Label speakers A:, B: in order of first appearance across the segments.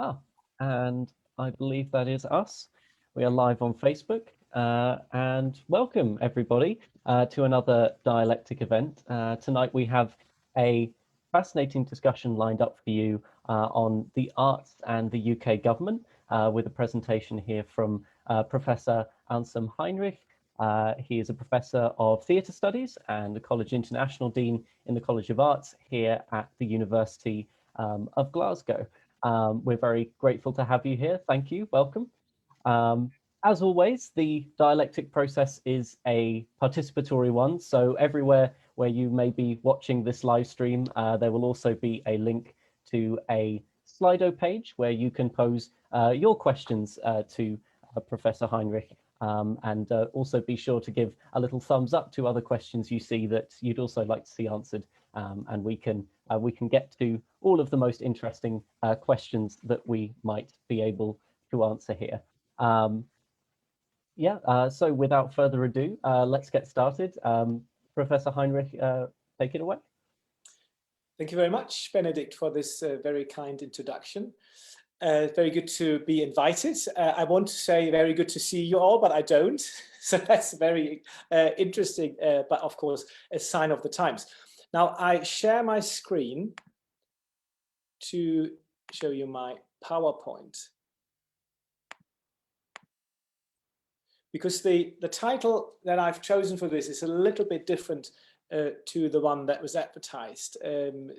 A: Ah, and I believe that is us. We are live on Facebook. And welcome everybody to another dialectic event. Tonight we have a fascinating discussion lined up for you on the arts and the UK government with a presentation here from Professor Anselm Heinrich. He is a professor of theatre studies and the College International Dean in the College of Arts here at the University of Glasgow. We're very grateful to have you here. Thank you. Welcome. As always, the dialectic process is a participatory one. So everywhere where you may be watching this live stream, there will also be a link to a Slido page where you can pose your questions to Professor Heinrich. And also be sure to give a little thumbs up to other questions you see that you'd also like to see answered. And we can get to all of the most interesting questions that we might be able to answer here. So without further ado, let's get started. Professor Heinrich, take it away.
B: Thank you very much, Benedict, for this very kind introduction. Very good to be invited. I want to say very good to see you all, but I don't. So that's very interesting, but of course, a sign of the times. Now, I share my screen to show you my PowerPoint. Because the title that I've chosen for this is a little bit different to the one that was advertised. The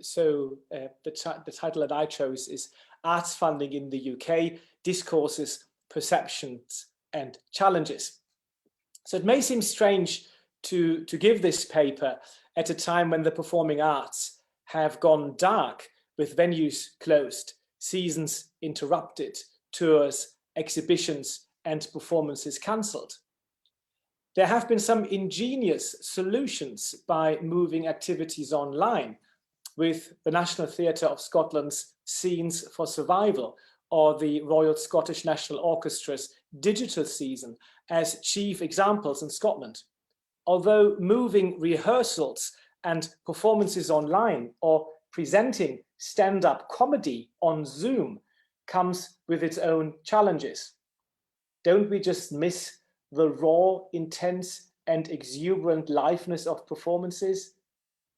B: title that I chose is Arts Funding in the UK, Discourses, Perceptions and Challenges. So it may seem strange to give this paper at a time when the performing arts have gone dark, with venues closed, seasons interrupted, tours, exhibitions and performances cancelled. There have been some ingenious solutions by moving activities online, with the National Theatre of Scotland's Scenes for Survival or the Royal Scottish National Orchestra's Digital Season as chief examples in Scotland. Although moving rehearsals and performances online or presenting stand-up comedy on Zoom comes with its own challenges. Don't we just miss the raw, intense and exuberant liveness of performances?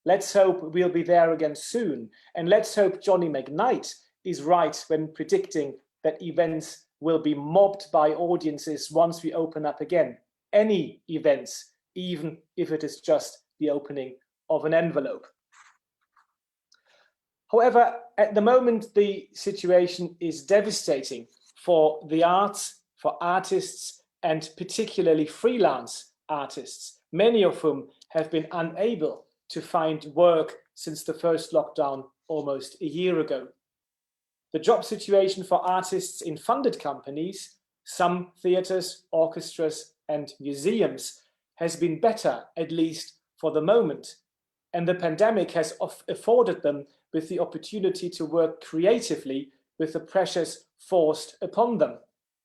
B: Let's hope we'll be there again soon, and let's hope Johnny McKnight is right when predicting that events will be mobbed by audiences once we open up again. Any events, even if it is just the opening of an envelope. However, at the moment, the situation is devastating for the arts, for artists, and particularly freelance artists, many of whom have been unable to find work since the first lockdown almost a year ago. The job situation for artists in funded companies, some theatres, orchestras, and museums, has been better, at least for the moment. And the pandemic has afforded them with the opportunity to work creatively with the pressures forced upon them.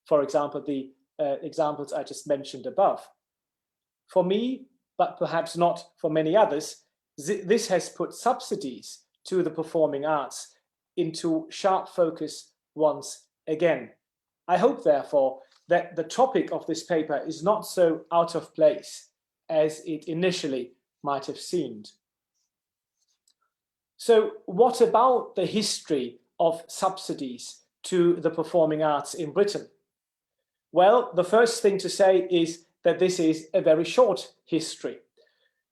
B: For example, the examples I just mentioned above. For me, but perhaps not for many others, this has put subsidies to the performing arts into sharp focus once again. I hope, therefore, that the topic of this paper is not so out of place as it initially might have seemed. So what about the history of subsidies to the performing arts in Britain? Well, the first thing to say is that this is a very short history.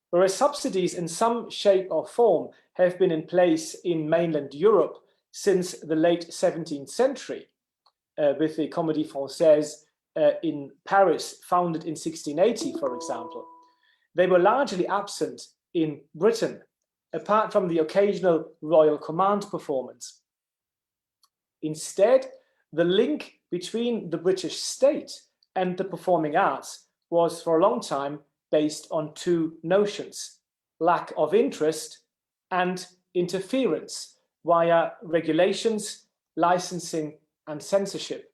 B: Whereas subsidies in some shape or form have been in place in mainland Europe since the late 17th century, with the Comédie Française in Paris, founded in 1680, for example. They were largely absent in Britain, apart from the occasional Royal Command performance. Instead, the link between the British state and the performing arts was for a long time based on two notions: lack of interest and interference via regulations, licensing, and censorship.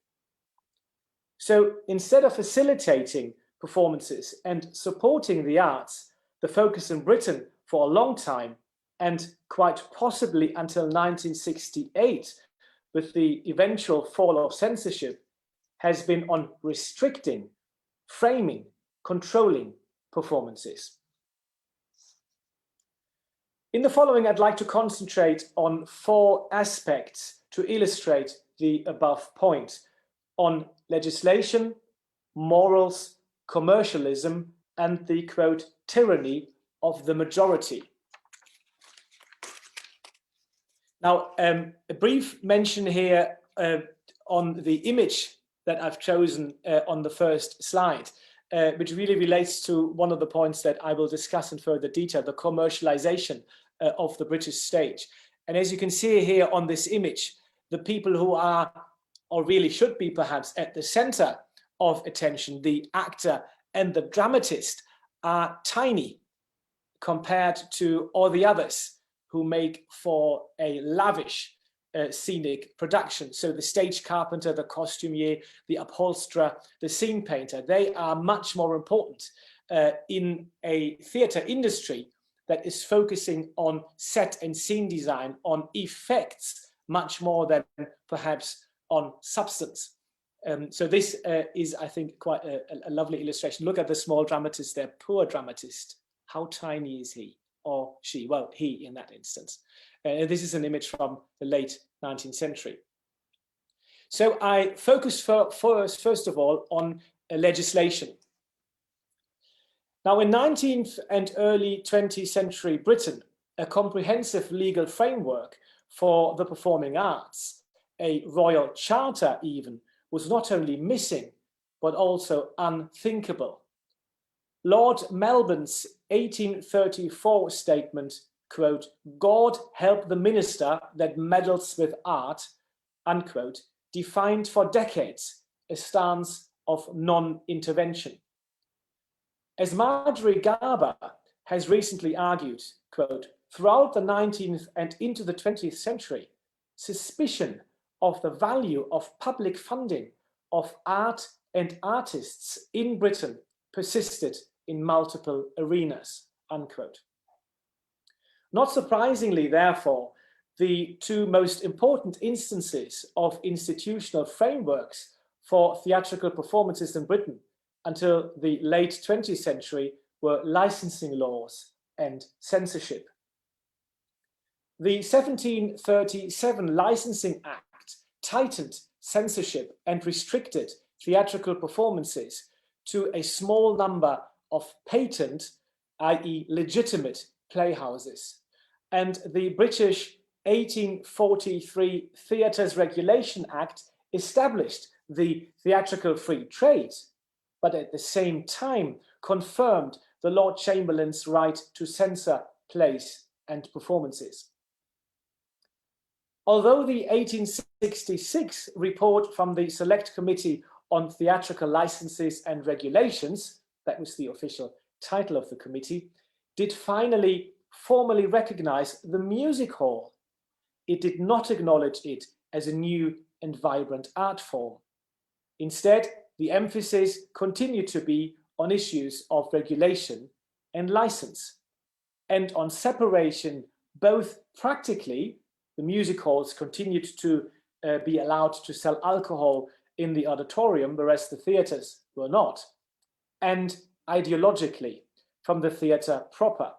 B: So instead of facilitating performances and supporting the arts, the focus in Britain for a long time, and quite possibly until 1968, with the eventual fall of censorship has been on restricting, framing, controlling performances. In the following, I'd like to concentrate on 4 aspects to illustrate the above point: on legislation, morals, commercialism, and the, quote, tyranny of the majority. Now, a brief mention here on the image that I've chosen on the first slide, which really relates to one of the points that I will discuss in further detail, the commercialization of the British stage. And as you can see here on this image, the people who are, or really should be perhaps, at the center of attention, the actor and the dramatist, are tiny compared to all the others who make for a lavish scenic production. So the stage carpenter, the costumier, the upholsterer, the scene painter, they are much more important in a theater industry that is focusing on set and scene design, on effects, much more than perhaps on substance. So this is, I think, quite a lovely illustration. Look at the small dramatist there, poor dramatist. How tiny is he or she? Well, he in that instance. This is an image from the late 19th century. So I focus first of all on legislation. Now, in 19th and early 20th century Britain, a comprehensive legal framework for the performing arts, a royal charter even, was not only missing, but also unthinkable. Lord Melbourne's 1834 statement, quote, "God help the minister that meddles with art," unquote, defined for decades a stance of non-intervention. As Marjorie Garber has recently argued, quote, "Throughout the 19th and into the 20th century, suspicion of the value of public funding of art and artists in Britain persisted in multiple arenas," unquote. Not surprisingly, therefore, the 2 most important instances of institutional frameworks for theatrical performances in Britain until the late 20th century were licensing laws and censorship. The 1737 Licensing Act tightened censorship and restricted theatrical performances to a small number of patent, i.e. legitimate, playhouses. And the British 1843 Theatres Regulation Act established the theatrical free trade, but at the same time confirmed the Lord Chamberlain's right to censor plays and performances. Although the 1866 report from the Select Committee on Theatrical Licenses and Regulations, that was the official title of the committee, did finally formally recognize the music hall, it did not acknowledge it as a new and vibrant art form. Instead, the emphasis continued to be on issues of regulation and license, and on separation both practically. The music halls continued to be allowed to sell alcohol in the auditorium, whereas the theatres were not, and ideologically from the theatre proper.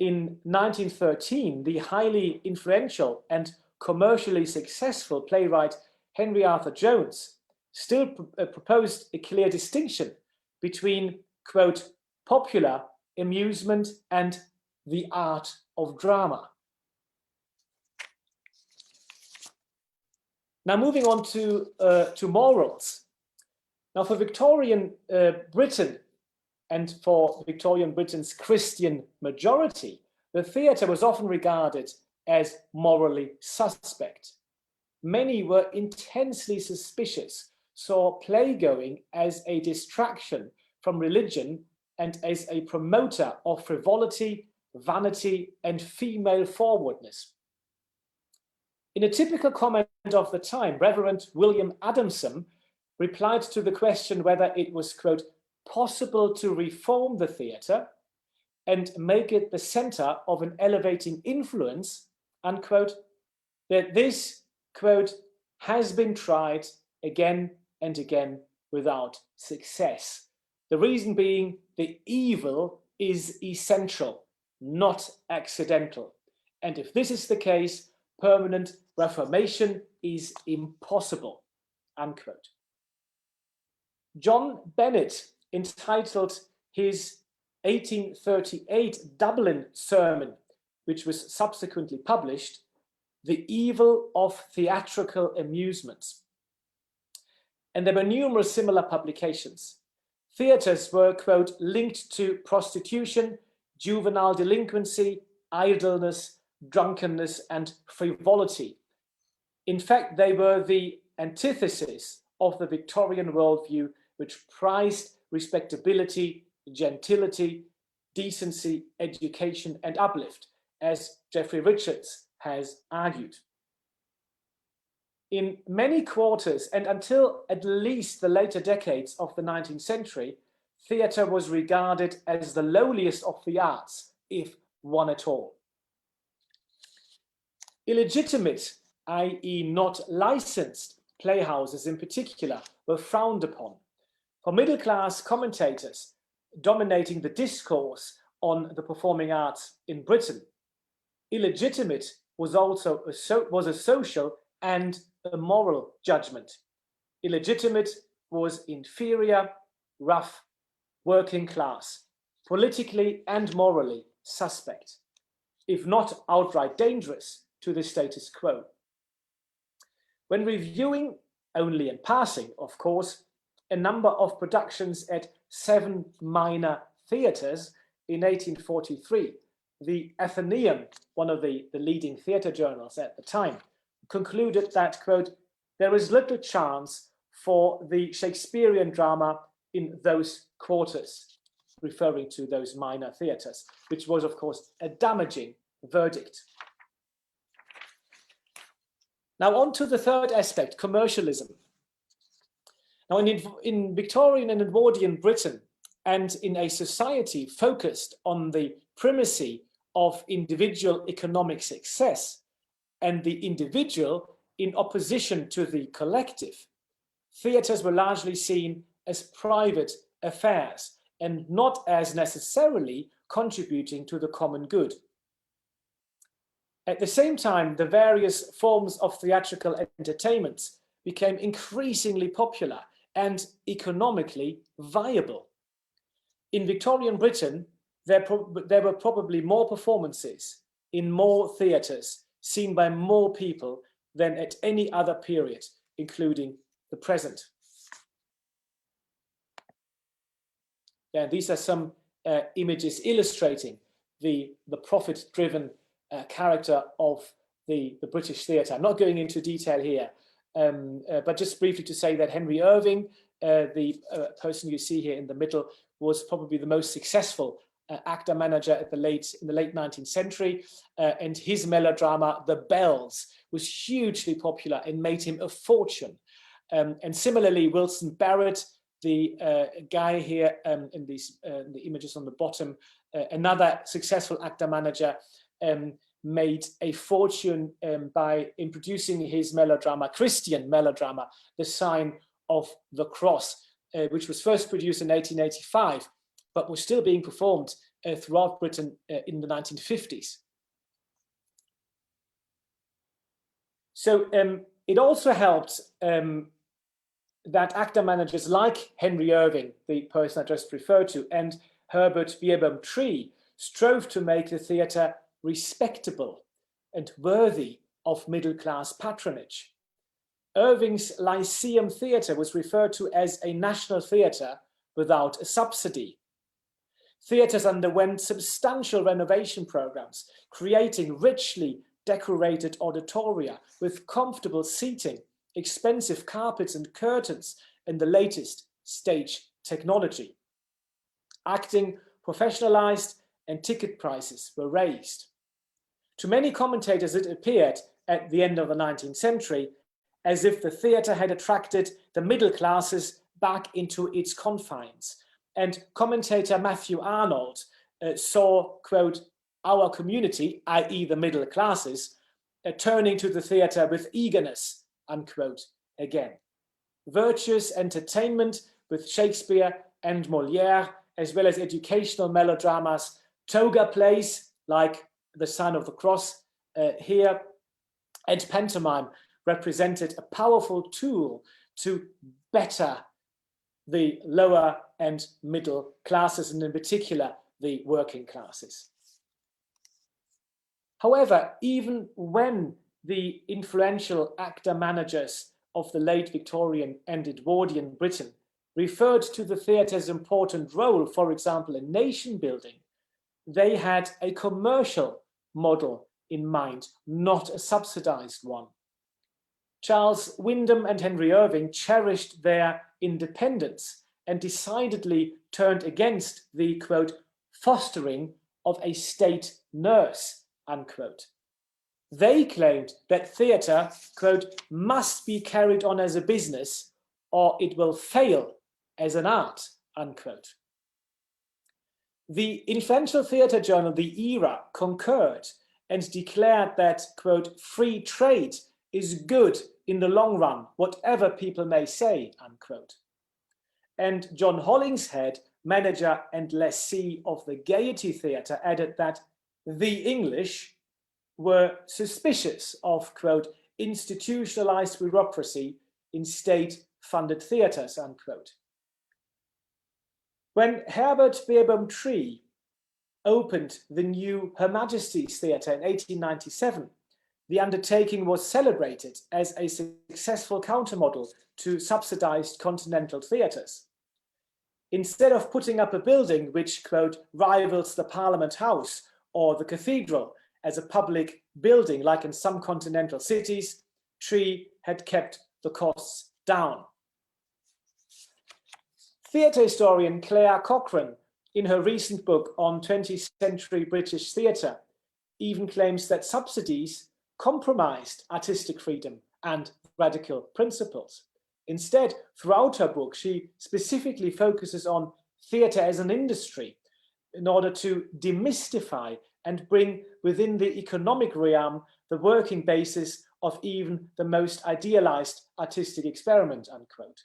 B: In 1913, the highly influential and commercially successful playwright Henry Arthur Jones still proposed a clear distinction between, quote, popular amusement and the art of drama. Now, moving on to morals. Now, for Victorian Britain and for Victorian Britain's Christian majority, the theatre was often regarded as morally suspect. Many were intensely suspicious, saw playgoing as a distraction from religion and as a promoter of frivolity, vanity, and female forwardness. In a typical comment of the time, Reverend William Adamson replied to the question whether it was, quote, possible to reform the theatre and make it the center of an elevating influence, unquote, that this quote, has been tried again and again without success. The reason being the evil is essential, not accidental. And if this is the case, permanent reformation is impossible, unquote. John Bennett entitled his 1838 Dublin sermon, which was subsequently published, "The Evil of Theatrical Amusements." And there were numerous similar publications. Theatres were, quote, linked to prostitution, juvenile delinquency, idleness, drunkenness, and frivolity. In fact, they were the antithesis of the Victorian worldview, which prized respectability, gentility, decency, education, and uplift, as Geoffrey Richards has argued. In many quarters, and until at least the later decades of the 19th century, theatre was regarded as the lowliest of the arts, if one at all. Illegitimate, i.e. not licensed, playhouses in particular were frowned upon. For middle-class commentators dominating the discourse on the performing arts in Britain, illegitimate was also a social and a moral judgment. Illegitimate was inferior, rough, working class, politically and morally suspect, if not outright dangerous to the status quo. When reviewing, only in passing, of course, a number of productions at 7 minor theatres in 1843, the Athenaeum, one of the leading theatre journals at the time, concluded that, quote, there is little chance for the Shakespearean drama in those quarters, referring to those minor theatres, which was, of course, a damaging verdict. Now on to the third aspect, commercialism. Now in Victorian and Edwardian Britain, and in a society focused on the primacy of individual economic success and the individual in opposition to the collective, theatres were largely seen as private affairs and not as necessarily contributing to the common good. At the same time, the various forms of theatrical entertainment became increasingly popular and economically viable. In Victorian Britain, there were probably more performances in more theatres seen by more people than at any other period, including the present. Yeah, these are some images illustrating the profit-driven character of the British theatre. I'm not going into detail here, but just briefly to say that Henry Irving, the person you see here in the middle, was probably the most successful actor manager in the late 19th century, and his melodrama The Bells was hugely popular and made him a fortune. And similarly, Wilson Barrett, the guy here in the images on the bottom, another successful actor manager, made a fortune by introducing his melodrama, Christian melodrama, The Sign of the Cross, which was first produced in 1885, but was still being performed throughout Britain in the 1950s. So it also helped that actor managers like Henry Irving, the person I just referred to, and Herbert Beerbohm Tree strove to make the theatre respectable and worthy of middle-class patronage. Irving's Lyceum Theatre was referred to as a national theatre without a subsidy. Theatres underwent substantial renovation programs, creating richly decorated auditoria with comfortable seating, expensive carpets and curtains, and the latest stage technology. Acting professionalized and ticket prices were raised. To many commentators, it appeared at the end of the 19th century as if the theatre had attracted the middle classes back into its confines. And commentator Matthew Arnold saw, quote, our community, i.e. the middle classes, turning to the theatre with eagerness, unquote, again. Virtuous entertainment with Shakespeare and Molière, as well as educational melodramas, toga plays like The Sign of the Cross here, and pantomime represented a powerful tool to better the lower and middle classes, and in particular, the working classes. However, even when the influential actor-managers of the late Victorian and Edwardian Britain referred to the theatre's important role, for example, in nation building, they had a commercial model in mind, not a subsidized one. Charles Wyndham and Henry Irving cherished their independence and decidedly turned against the, quote, fostering of a state nurse, unquote. They claimed that theatre, quote, must be carried on as a business or it will fail as an art, unquote. The influential theatre journal, The Era, concurred and declared that, quote, free trade is good in the long run, whatever people may say, unquote. And John Hollingshead, manager and lessee of the Gaiety Theatre, added that the English were suspicious of, quote, institutionalized bureaucracy in state-funded theatres, unquote. When Herbert Beerbohm Tree opened the new Her Majesty's Theatre in 1897, the undertaking was celebrated as a successful countermodel to subsidized continental theatres. Instead of putting up a building which, quote, rivals the Parliament House or the Cathedral as a public building like in some continental cities, Tree had kept the costs down. Theatre historian Claire Cochrane, in her recent book on 20th century British theatre, even claims that subsidies compromised artistic freedom and radical principles. Instead, throughout her book, she specifically focuses on theatre as an industry in order to demystify and bring within the economic realm the working basis of even the most idealized artistic experiment, unquote.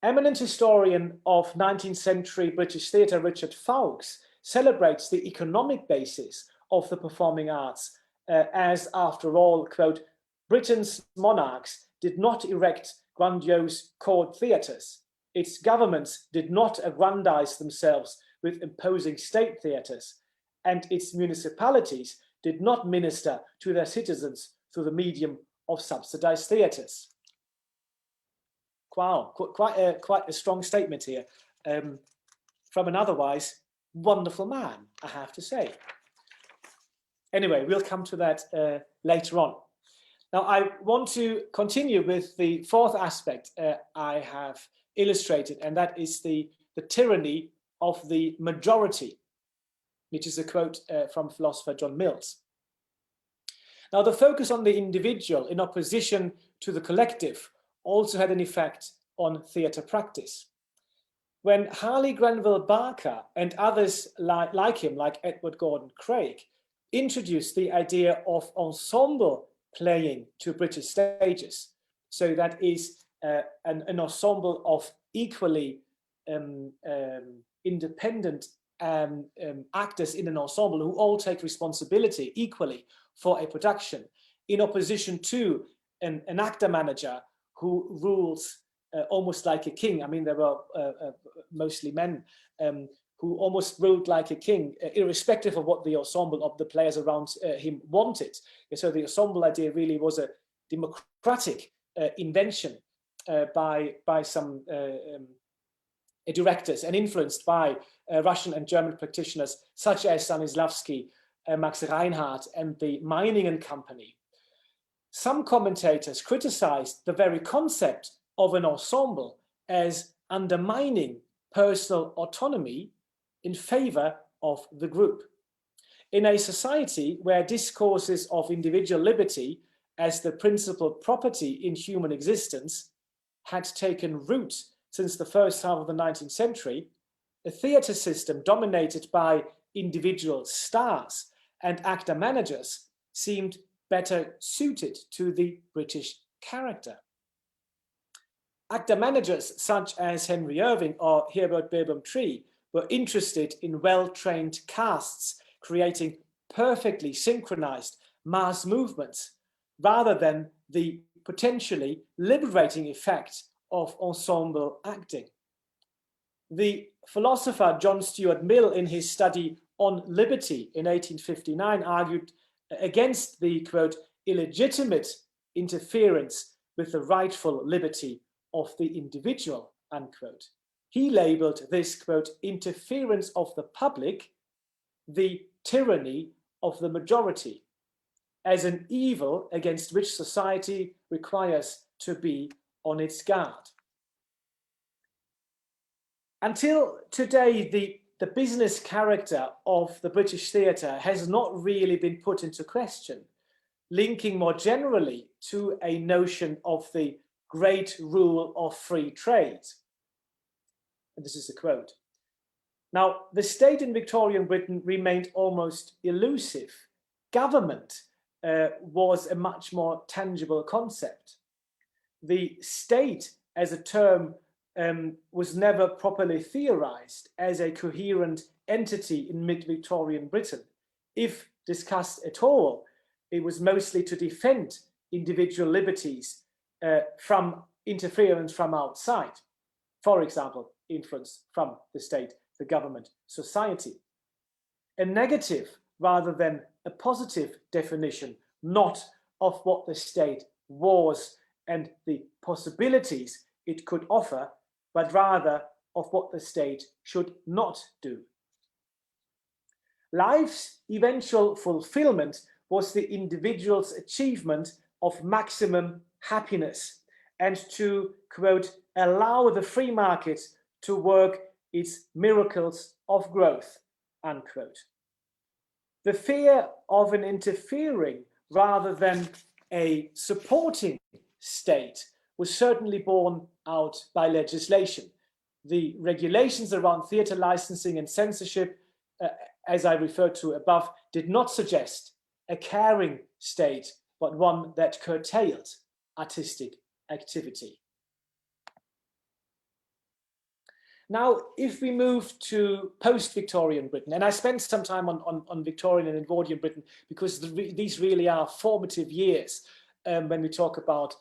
B: Eminent historian of 19th century British theatre Richard Fowkes celebrates the economic basis of the performing arts as, after all, quote, Britain's monarchs did not erect grandiose court theatres. Its governments did not aggrandize themselves with imposing state theatres, and its municipalities did not minister to their citizens through the medium of subsidized theatres. Wow, quite a strong statement here from an otherwise wonderful man, I have to say. Anyway, we'll come to that later on. Now, I want to continue with the fourth aspect I have illustrated, and that is the tyranny of the majority, which is a quote from philosopher John Mills. Now, the focus on the individual in opposition to the collective also had an effect on theatre practice. When Harley Grenville Barker and others like him, like Edward Gordon Craig, introduced the idea of ensemble playing to British stages, so that is an ensemble of equally independent actors in an ensemble who all take responsibility equally for a production, in opposition to an actor manager who rules almost like a king. I mean, there were mostly men who almost ruled like a king, irrespective of what the ensemble of the players around him wanted. And so the ensemble idea really was a democratic invention by some directors and influenced by Russian and German practitioners such as Stanislavski, Max Reinhardt, and the Meiningen Company. Some commentators criticized the very concept of an ensemble as undermining personal autonomy in favor of the group. In a society where discourses of individual liberty as the principal property in human existence had taken root since the first half of the 19th century, a theatre system dominated by individual stars and actor managers seemed better suited to the British character. Actor managers such as Henry Irving or Herbert Beerbohm Tree were interested in well-trained casts, creating perfectly synchronized mass movements, rather than the potentially liberating effect of ensemble acting. The philosopher John Stuart Mill, in his study on liberty in 1859, argued against the, quote, illegitimate interference with the rightful liberty of the individual, unquote. He labeled this, quote, interference of the public, the tyranny of the majority, as an evil against which society requires to be on its guard. Until today, the business character of the British theatre has not really been put into question, linking more generally to a notion of the great rule of free trade. And this is a quote. Now, the state in Victorian Britain remained almost elusive. Government was a much more tangible concept. The state as a term was never properly theorized as a coherent entity in mid-Victorian Britain. If discussed at all, it was mostly to defend individual liberties from interference from outside. For example, influence from the state, the government, society. A negative rather than a positive definition, not of what the state was and the possibilities it could offer, but rather of what the state should not do. Life's eventual fulfillment was the individual's achievement of maximum happiness and to, quote, allow the free market to work its miracles of growth, unquote. The fear of an interfering rather than a supporting state was certainly borne out by legislation. The regulations around theatre licensing and censorship, as I referred to above, did not suggest a caring state, but one that curtailed artistic activity. Now, if we move to post-Victorian Britain, and I spent some time on Victorian and Edwardian Britain because these really are formative years when we talk about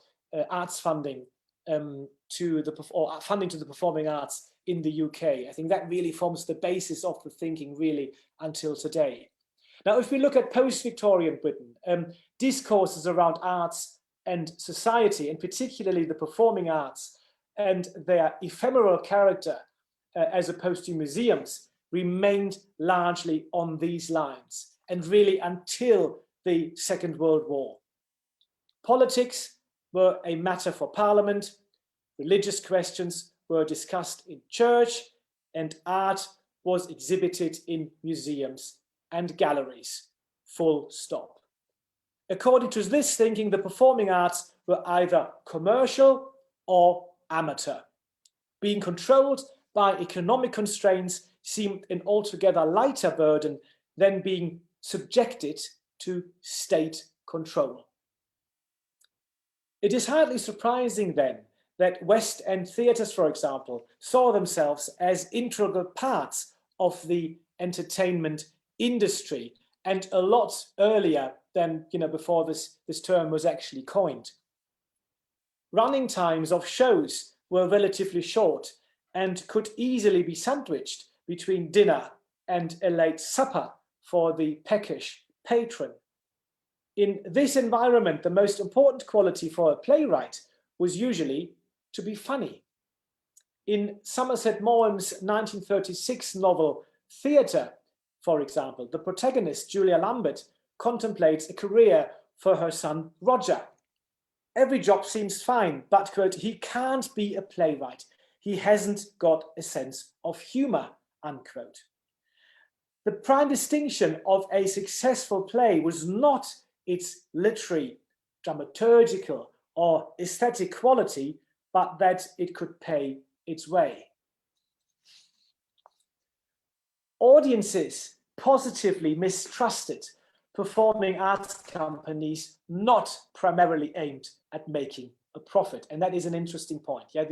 B: arts funding funding to the performing arts in the UK. I think that really forms the basis of the thinking really until today. Now, if we look at post-Victorian Britain, discourses around arts and society, and particularly the performing arts and their ephemeral character, as opposed to museums, remained largely on these lines, and really until the Second World War. Politics were a matter for Parliament, religious questions were discussed in church, and art was exhibited in museums and galleries, full stop. According to this thinking, the performing arts were either commercial or amateur. Being controlled by economic constraints seemed an altogether lighter burden than being subjected to state control. It is hardly surprising then that West End theatres, for example, saw themselves as integral parts of the entertainment industry, and a lot earlier than before this term was actually coined. Running times of shows were relatively short and could easily be sandwiched between dinner and a late supper for the peckish patron. In this environment, the most important quality for a playwright was usually to be funny. In Somerset Maugham's 1936 novel Theatre, for example, the protagonist, Julia Lambert, contemplates a career for her son, Roger. Every job seems fine, but, quote, he can't be a playwright. He hasn't got a sense of humor, unquote. The prime distinction of a successful play was not its literary, dramaturgical, or aesthetic quality, but that it could pay its way. Audiences positively mistrusted performing arts companies not primarily aimed at making a profit. And that is an interesting point. Yeah,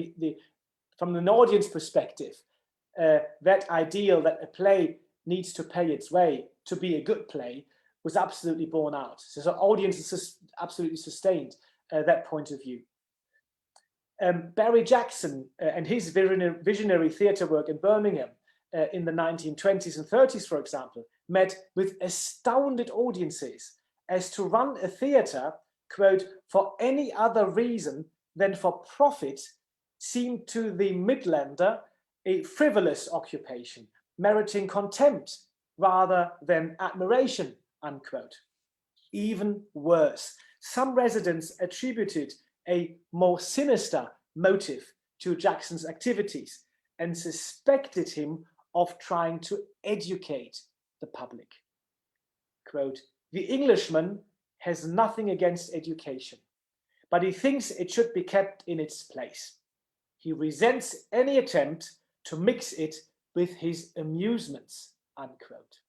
B: from an audience perspective, that ideal that a play needs to pay its way to be a good play was absolutely borne out. So audiences absolutely sustained that point of view. Barry Jackson and his visionary theatre work in Birmingham in the 1920s and 30s, for example, met with astounded audiences as to run a theatre, quote, for any other reason than for profit seemed to the Midlander a frivolous occupation, meriting contempt rather than admiration, unquote. Even worse, some residents attributed a more sinister motive to Jackson's activities and suspected him of trying to educate the public. Quote, the Englishman has nothing against education, but he thinks it should be kept in its place. He resents any attempt to mix it with his amusements, unquote.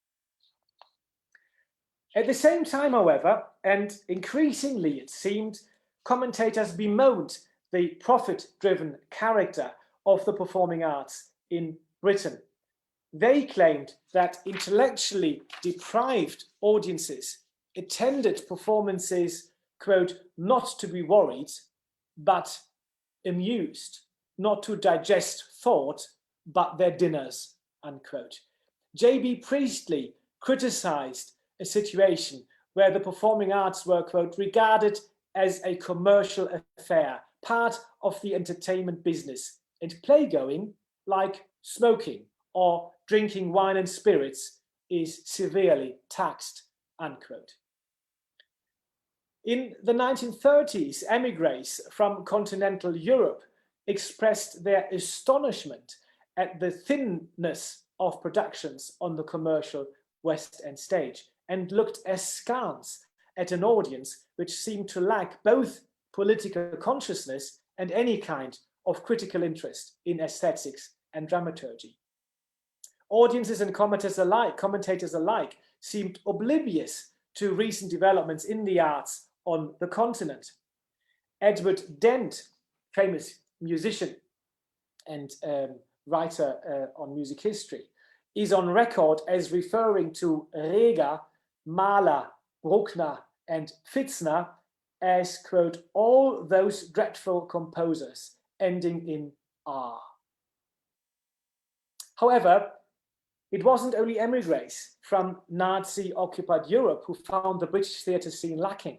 B: At the same time, however, and increasingly it seemed, commentators bemoaned the profit-driven character of the performing arts in Britain. They claimed that intellectually deprived audiences attended performances, quote, not to be worried, but amused, not to digest thought, but their dinners, unquote. J.B. Priestley criticized a situation where the performing arts were, quote, regarded as a commercial affair, part of the entertainment business, and playgoing, like smoking or drinking wine and spirits, is severely taxed, unquote. In the 1930s, emigres from continental Europe expressed their astonishment at the thinness of productions on the commercial West End stage and looked askance at an audience which seemed to lack both political consciousness and any kind of critical interest in aesthetics and dramaturgy. Audiences and commentators alike seemed oblivious to recent developments in the arts on the continent. Edward Dent, famous musician and writer on music history, is on record as referring to Reger, Mahler, Bruckner, and Pfitzner as, quote, all those dreadful composers ending in R. However, it wasn't only emigres from Nazi-occupied Europe who found the British theatre scene lacking.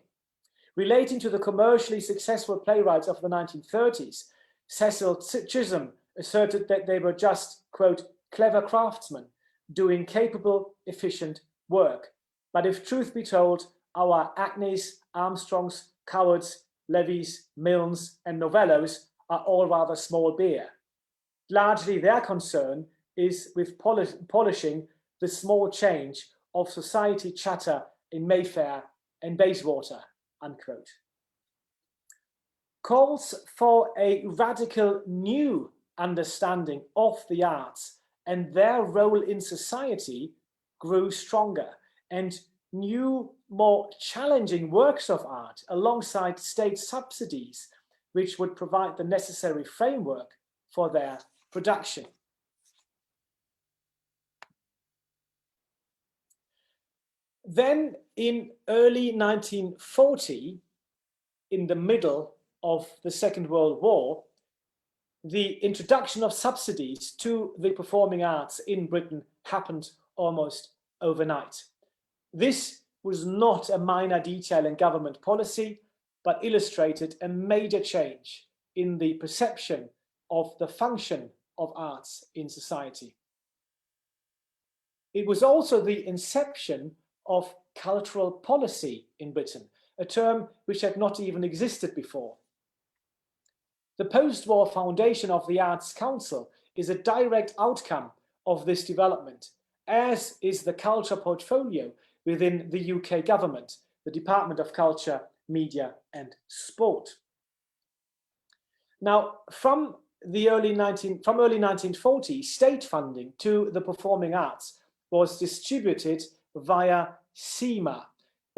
B: Relating to the commercially successful playwrights of the 1930s, Cecil Chisholm asserted that they were just, quote, clever craftsmen doing capable, efficient work. But if truth be told, our Agneys, Armstrongs, Cowards, Levies, Milnes, and Novellos are all rather small beer. Largely their concern is with polishing the small change of society chatter in Mayfair and Bayswater, unquote. Calls for a radical new understanding of the arts and their role in society grew stronger, and new, more challenging works of art alongside state subsidies, which would provide the necessary framework for their production. Then in early 1940, in the middle of the Second World War, the introduction of subsidies to the performing arts in Britain happened almost overnight. This was not a minor detail in government policy, but illustrated a major change in the perception of the function of arts in society. It was also the inception of cultural policy in Britain, a term which had not even existed before. The post-war foundation of the Arts Council is a direct outcome of this development, as is the culture portfolio within the UK government, the Department of Culture, Media and Sport. Now, from early 1940, state funding to the performing arts was distributed via CIMA,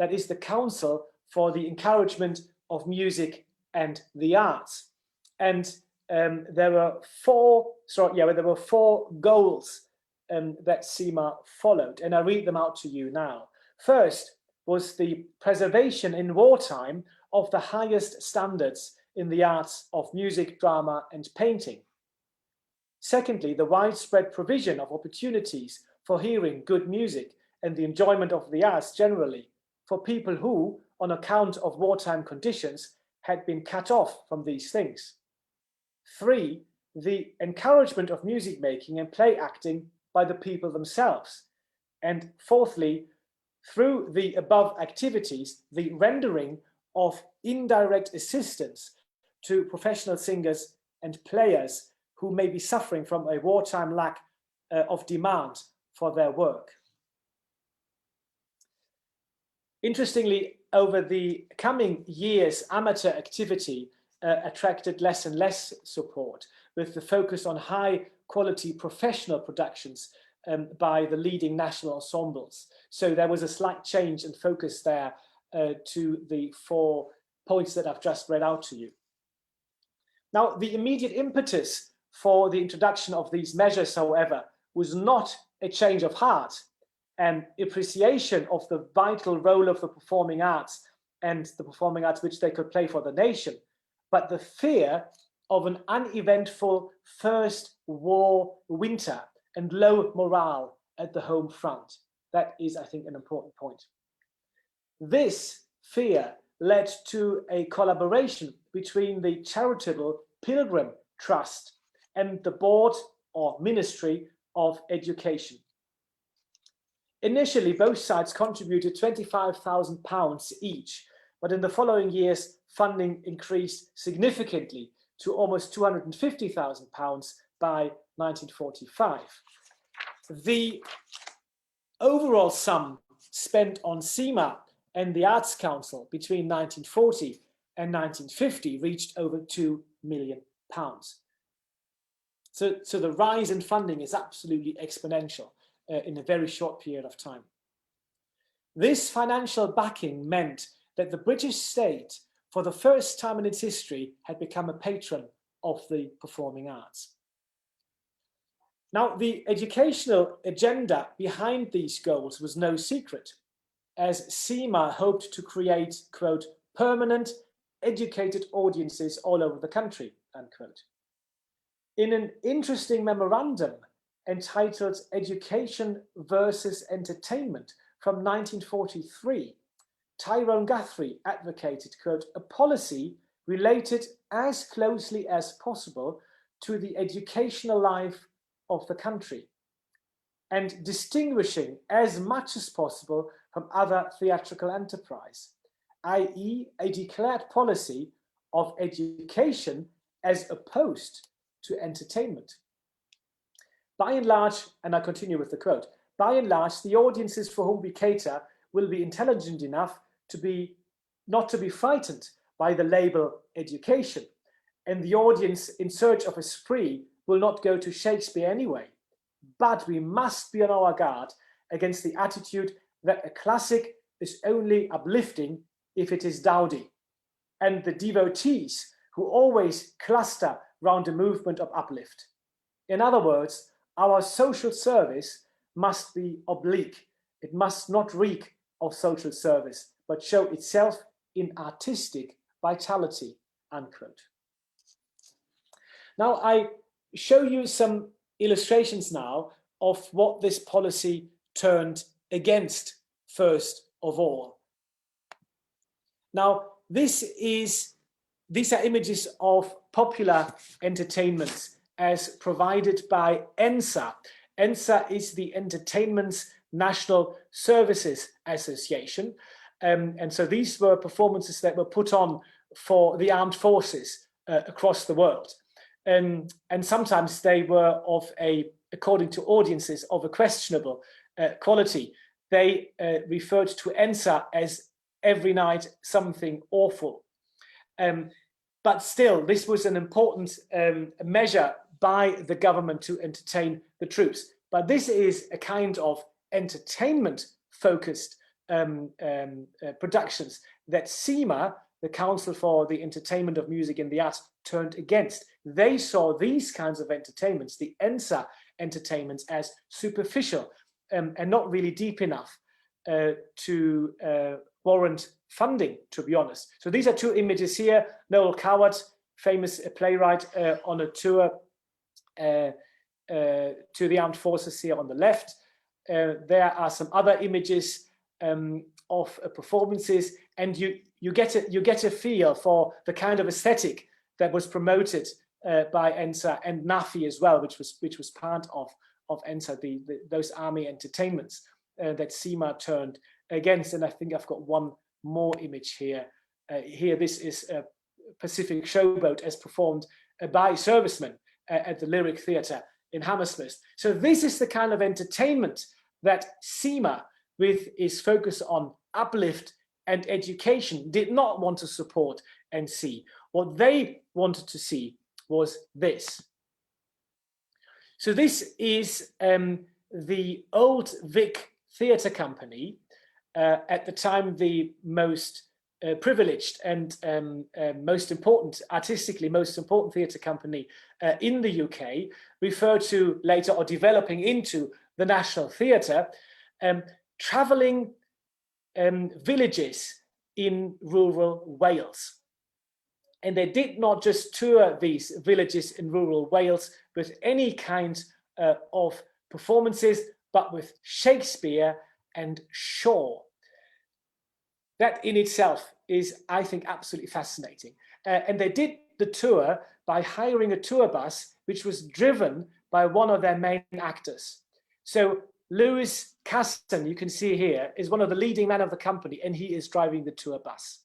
B: that is the Council for the Encouragement of Music and the Arts. And there were four goals that CIMA followed, and I read them out to you now. First was the preservation in wartime of the highest standards in the arts of music, drama, and painting. Secondly, the widespread provision of opportunities for hearing good music and the enjoyment of the arts generally for people who, on account of wartime conditions, had been cut off from these things. 3, the encouragement of music making and play acting by the people themselves. And fourthly, through the above activities, the rendering of indirect assistance to professional singers and players who may be suffering from a wartime lack of demand for their work. Interestingly, over the coming years, amateur activity attracted less and less support, with the focus on high quality professional productions by the leading national ensembles. So there was a slight change in focus there to the 4 points that I've just read out to you. Now, the immediate impetus for the introduction of these measures, however, was not a change of heart and appreciation of the vital role of the performing arts and the performing arts which they could play for the nation, but the fear of an uneventful first war winter and low morale at the home front. That is, I think, an important point. This fear led to a collaboration between the charitable Pilgrim Trust and the Board or Ministry of Education. Initially, both sides contributed £25,000 each, but in the following years, funding increased significantly to almost £250,000 by 1945. The overall sum spent on CIMA and the Arts Council between 1940 and 1950 reached over £2 million. So the rise in funding is absolutely exponential in a very short period of time. This financial backing meant that the British state, for the first time in its history, had become a patron of the performing arts. Now, the educational agenda behind these goals was no secret, as CIMA hoped to create, quote, permanent, educated audiences all over the country, unquote. In an interesting memorandum entitled Education versus Entertainment from 1943, Tyrone Guthrie advocated, quote, a policy related as closely as possible to the educational life of the country and distinguishing as much as possible from other theatrical enterprise, i.e. a declared policy of education as opposed to entertainment. By and large, and I continue with the quote, by and large, the audiences for whom we cater will be intelligent enough to not to be frightened by the label education, and the audience in search of a spree will not go to Shakespeare anyway. But we must be on our guard against the attitude that a classic is only uplifting if it is dowdy, and the devotees who always cluster round a movement of uplift. In other words, our social service must be oblique. It must not reek of social service, but show itself in artistic vitality, unquote. Now, I show you some illustrations now of what this policy turned against, first of all. Now, these are images of popular entertainments as provided by ENSA. ENSA is the Entertainment's National Services Association. And so these were performances that were put on for the armed forces across the world. And sometimes they were according to audiences, of a questionable quality. They referred to ENSA as every night something awful. But still, this was an important measure by the government to entertain the troops. But this is a kind of entertainment-focused productions that CEMA, the Council for the Entertainment of Music and the Arts, turned against. They saw these kinds of entertainments, the ENSA entertainments, as superficial and not really deep enough to warrant funding, to be honest. So these are two images here. Noel Coward, famous playwright, on a tour to the armed forces here on the left. There are some other images of performances, and you get a feel for the kind of aesthetic that was promoted by ENSA and NAFI as well, which was part of ENSA, those army entertainments that CEMA turned against. And I think I've got one more image here. Here, this is a Pacific Showboat as performed by servicemen at the Lyric Theatre in Hammersmith. So this is the kind of entertainment that CEMA, with its focus on uplift and education, did not want to support and see. What they wanted to see was this. So this is the Old Vic Theatre Company, at the time the most privileged and most important, artistically most important theatre company in the UK, referred to later or developing into the National Theatre, travelling villages in rural Wales. And they did not just tour these villages in rural Wales with any kind of performances, but with Shakespeare and Shaw. That in itself is, I think, absolutely fascinating. And they did the tour by hiring a tour bus, which was driven by one of their main actors. So Lewis Casson, you can see here, is one of the leading men of the company, and he is driving the tour bus.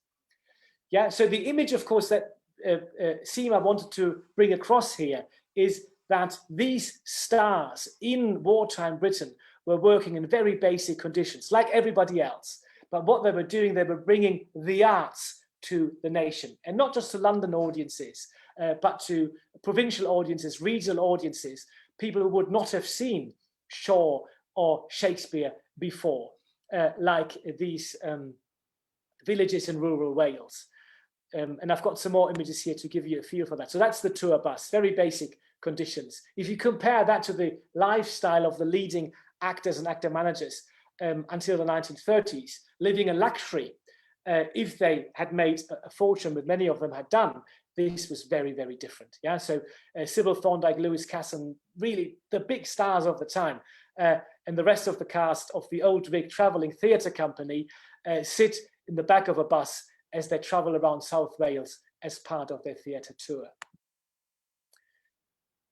B: Yeah, so the image, of course, that CEMA wanted to bring across here is that these stars in wartime Britain were working in very basic conditions, like everybody else. But what they were doing, they were bringing the arts to the nation, and not just to London audiences, but to provincial audiences, regional audiences, people who would not have seen Shaw or Shakespeare before, like these villages in rural Wales. And I've got some more images here to give you a feel for that. So that's the tour bus, very basic conditions. If you compare that to the lifestyle of the leading actors and actor managers until the 1930s, living a luxury, if they had made a fortune, with many of them had done, this was very, very different. Yeah, so Sybil Thorndike, Lewis Casson, really the big stars of the time, and the rest of the cast of the Old Vic Travelling Theatre Company sit in the back of a bus as they travel around South Wales as part of their theatre tour.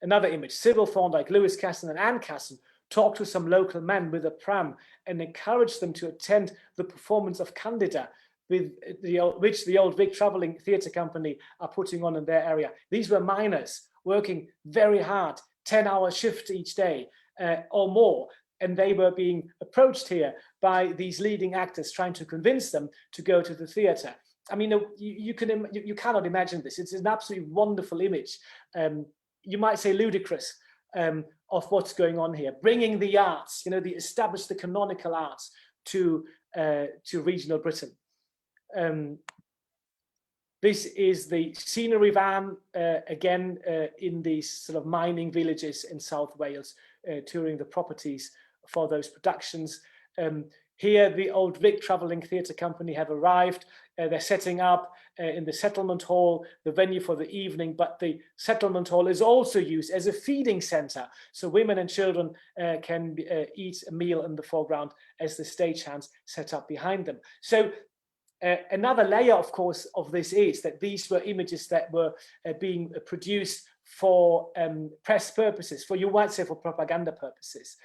B: Another image, Sybil Thorndike, Lewis Casson and Anne Casson talked to some local men with a pram and encouraged them to attend the performance of Candida, which the Old Vic Travelling Theatre Company are putting on in their area. These were miners working very hard, 10-hour shift each day or more, and they were being approached here by these leading actors trying to convince them to go to the theatre. I mean, you cannot imagine this. It's an absolutely wonderful image. You might say ludicrous, of what's going on here, bringing the arts, the established, the canonical arts to regional Britain. This is the scenery van, again, in these sort of mining villages in South Wales, touring the properties for those productions. Here, the Old Vic Travelling Theatre Company have arrived. They're setting up in the settlement hall, the venue for the evening, but the settlement hall is also used as a feeding centre. So women and children can eat a meal in the foreground as the stagehands set up behind them. So another layer, of course, of this is that these were images that were being produced for press purposes, you might say for propaganda purposes.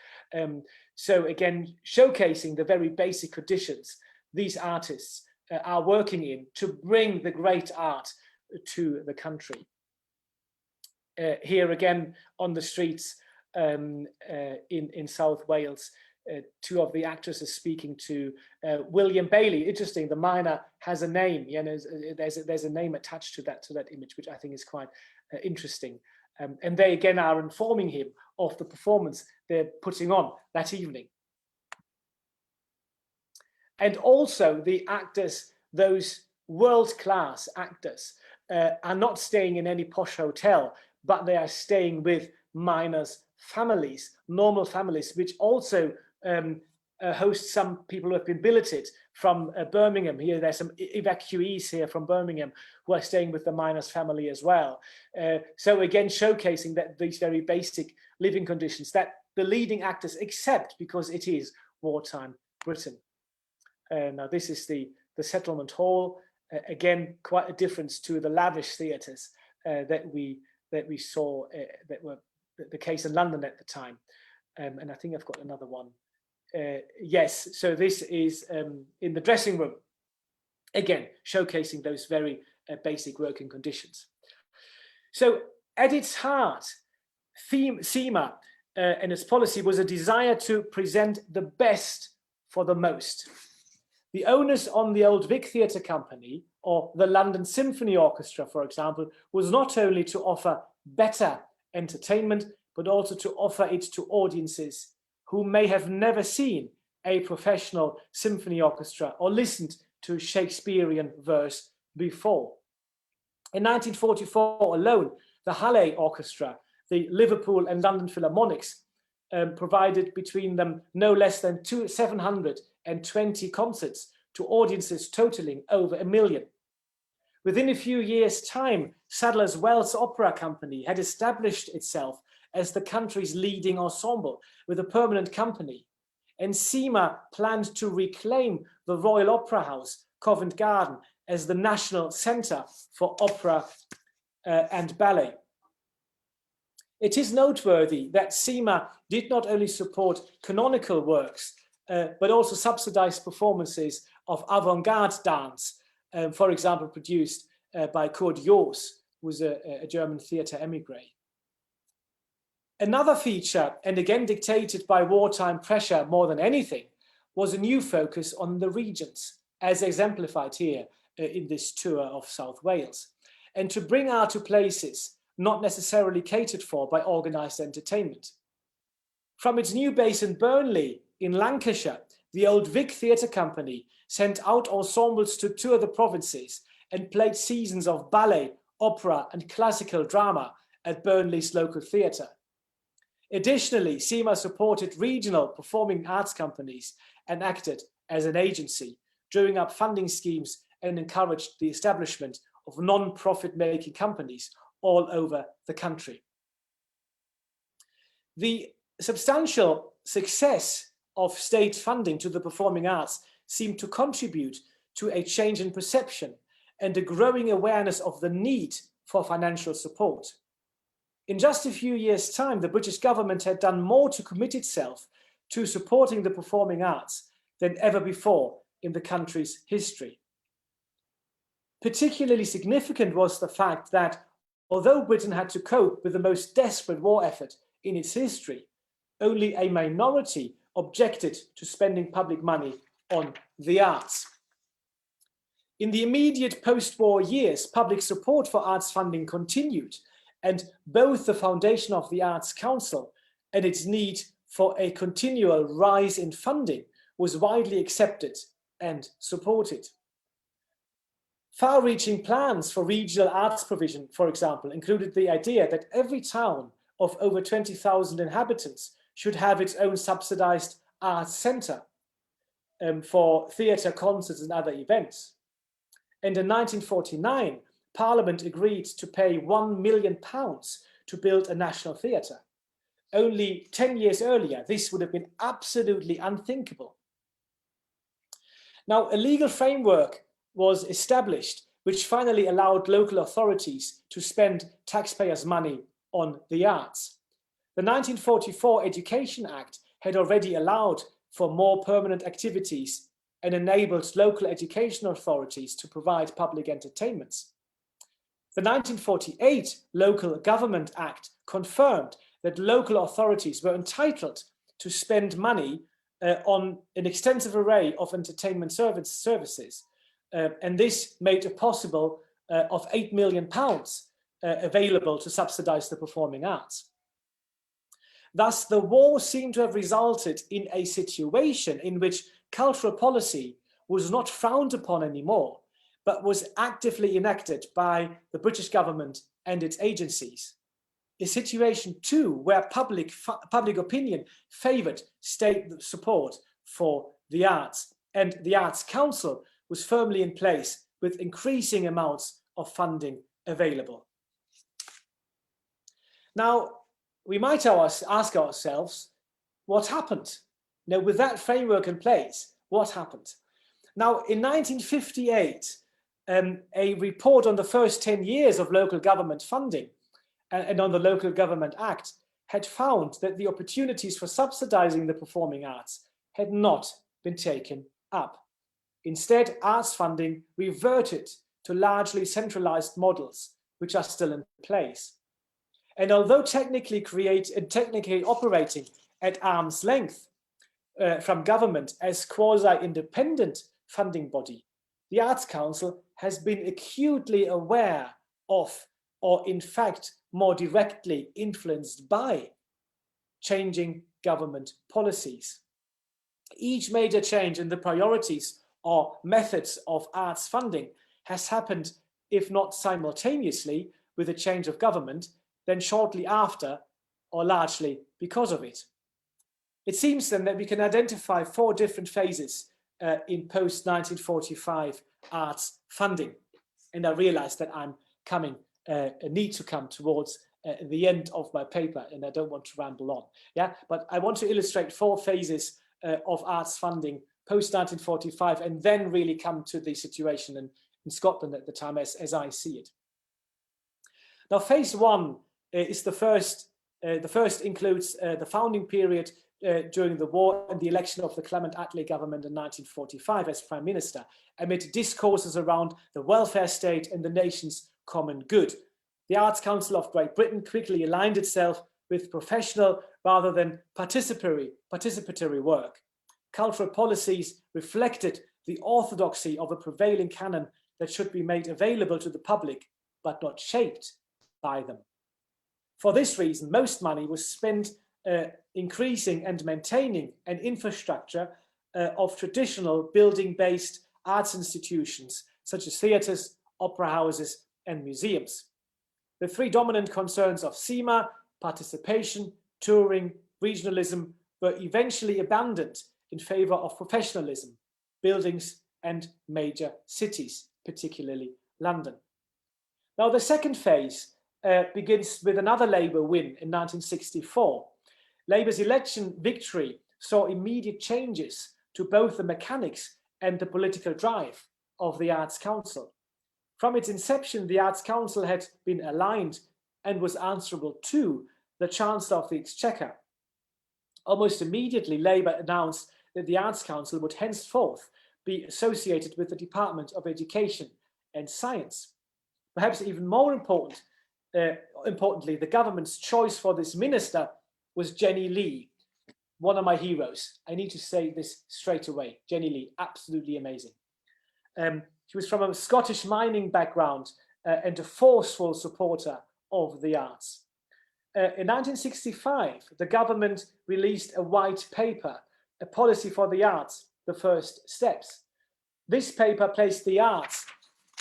B: So again, showcasing the very basic conditions these artists are working in to bring the great art to the country. Here again on the streets in South Wales, two of the actors are speaking to William Bailey. Interesting, the miner has a name. There's a name attached to that image, which I think is quite interesting. And they again are informing him of the performance they're putting on that evening. And also the actors, those world-class actors, are not staying in any posh hotel, but they are staying with miners' families, normal families, which also host some people who have been billeted from Birmingham. Here, there's some evacuees here from Birmingham who are staying with the miners' family as well. So again, showcasing that these very basic living conditions that the leading actors accept because it is wartime Britain. Now this is the Settlement Hall. Again, quite a difference to the lavish theatres that we saw that were the case in London at the time. And I think I've got another one. Yes, so this is in the dressing room. Again, showcasing those very basic working conditions. So at its heart, CIMA and its policy was a desire to present the best for the most. The onus on the Old Vic Theatre Company or the London Symphony Orchestra, for example, was not only to offer better entertainment, but also to offer it to audiences who may have never seen a professional symphony orchestra or listened to Shakespearean verse before. In 1944 alone, the Halle Orchestra, the Liverpool and London Philharmonics, provided between them no less than 720 concerts to audiences totaling over 1 million. Within a few years' time, Sadler's Wells Opera Company had established itself as the country's leading ensemble with a permanent company, and CIMA planned to reclaim the Royal Opera House, Covent Garden, as the national centre for opera and ballet. It is noteworthy that CIMA did not only support canonical works, but also subsidized performances of avant-garde dance, for example, produced by Kurt Jooss, who was a German theatre emigre. Another feature, and again dictated by wartime pressure more than anything, was a new focus on the regions, as exemplified here in this tour of South Wales, and to bring art to places not necessarily catered for by organised entertainment. From its new base in Burnley, in Lancashire, the Old Vic Theatre Company sent out ensembles to tour the provinces and played seasons of ballet, opera and classical drama at Burnley's local theatre. Additionally, CIMA supported regional performing arts companies and acted as an agency, drawing up funding schemes and encouraged the establishment of non-profit making companies all over the country. The substantial success of state funding to the performing arts seemed to contribute to a change in perception and a growing awareness of the need for financial support. In just a few years' time, the British government had done more to commit itself to supporting the performing arts than ever before in the country's history. Particularly significant was the fact that although Britain had to cope with the most desperate war effort in its history, only a minority objected to spending public money on the arts. In the immediate post-war years, public support for arts funding continued, and both the foundation of the Arts Council and its need for a continual rise in funding was widely accepted and supported. Far-reaching plans for regional arts provision, for example, included the idea that every town of over 20,000 inhabitants should have its own subsidized arts centre for theatre, concerts and other events. And in 1949, Parliament agreed to pay £1 million to build a national theatre. Only 10 years earlier, this would have been absolutely unthinkable. Now, a legal framework was established which finally allowed local authorities to spend taxpayers' money on the arts. The 1944 Education Act had already allowed for more permanent activities and enabled local education authorities to provide public entertainments. The 1948 Local Government Act confirmed that local authorities were entitled to spend money on an extensive array of entertainment services. And this made it possible of £8 million available to subsidize the performing arts. Thus, the war seemed to have resulted in a situation in which cultural policy was not frowned upon anymore, but was actively enacted by the British government and its agencies. A situation too where public opinion favoured state support for the arts, and the Arts Council was firmly in place with increasing amounts of funding available. Now, we might ask ourselves, what happened? Now, with that framework in place, what happened? Now, in 1958, a report on the first 10 years of local government funding and on the Local Government Act had found that the opportunities for subsidizing the performing arts had not been taken up. Instead, arts funding reverted to largely centralized models, which are still in place. And although technically operating at arm's length from government as quasi-independent funding body, the Arts Council has been acutely aware of, or in fact, more directly influenced by, changing government policies. Each major change in the priorities or methods of arts funding has happened, if not simultaneously with a change of government, then shortly after, or largely because of it. It seems then that we can identify 4 different phases in post-1945 arts funding. And I realize that I'm need to come towards the end of my paper, and I don't want to ramble on. Yeah, but I want to illustrate 4 phases of arts funding post-1945, and then really come to the situation in Scotland at the time as I see it. Now, phase 1 is the first. The first includes the founding period during the war and the election of the Clement Attlee government in 1945 as Prime Minister, amid discourses around the welfare state and the nation's common good. The Arts Council of Great Britain quickly aligned itself with professional rather than participatory work. Cultural policies reflected the orthodoxy of a prevailing canon that should be made available to the public, but not shaped by them. For this reason, most money was spent increasing and maintaining an infrastructure of traditional building-based arts institutions, such as theatres, opera houses, and museums. The 3 dominant concerns of CIMA, participation, touring, regionalism, were eventually abandoned in favour of professionalism, buildings, and major cities, particularly London. Now, the second phase begins with another Labour win in 1964. Labour's election victory saw immediate changes to both the mechanics and the political drive of the Arts Council. From its inception, the Arts Council had been aligned and was answerable to the Chancellor of the Exchequer. Almost immediately, Labour announced that the Arts Council would henceforth be associated with the Department of Education and Science. Perhaps even more importantly, the government's choice for this minister was Jenny Lee, one of my heroes. I need to say this straight away. Jenny Lee, absolutely amazing. She was from a Scottish mining background and a forceful supporter of the arts. In 1965, the government released a white paper, A Policy for the Arts, the First Steps. This paper placed the arts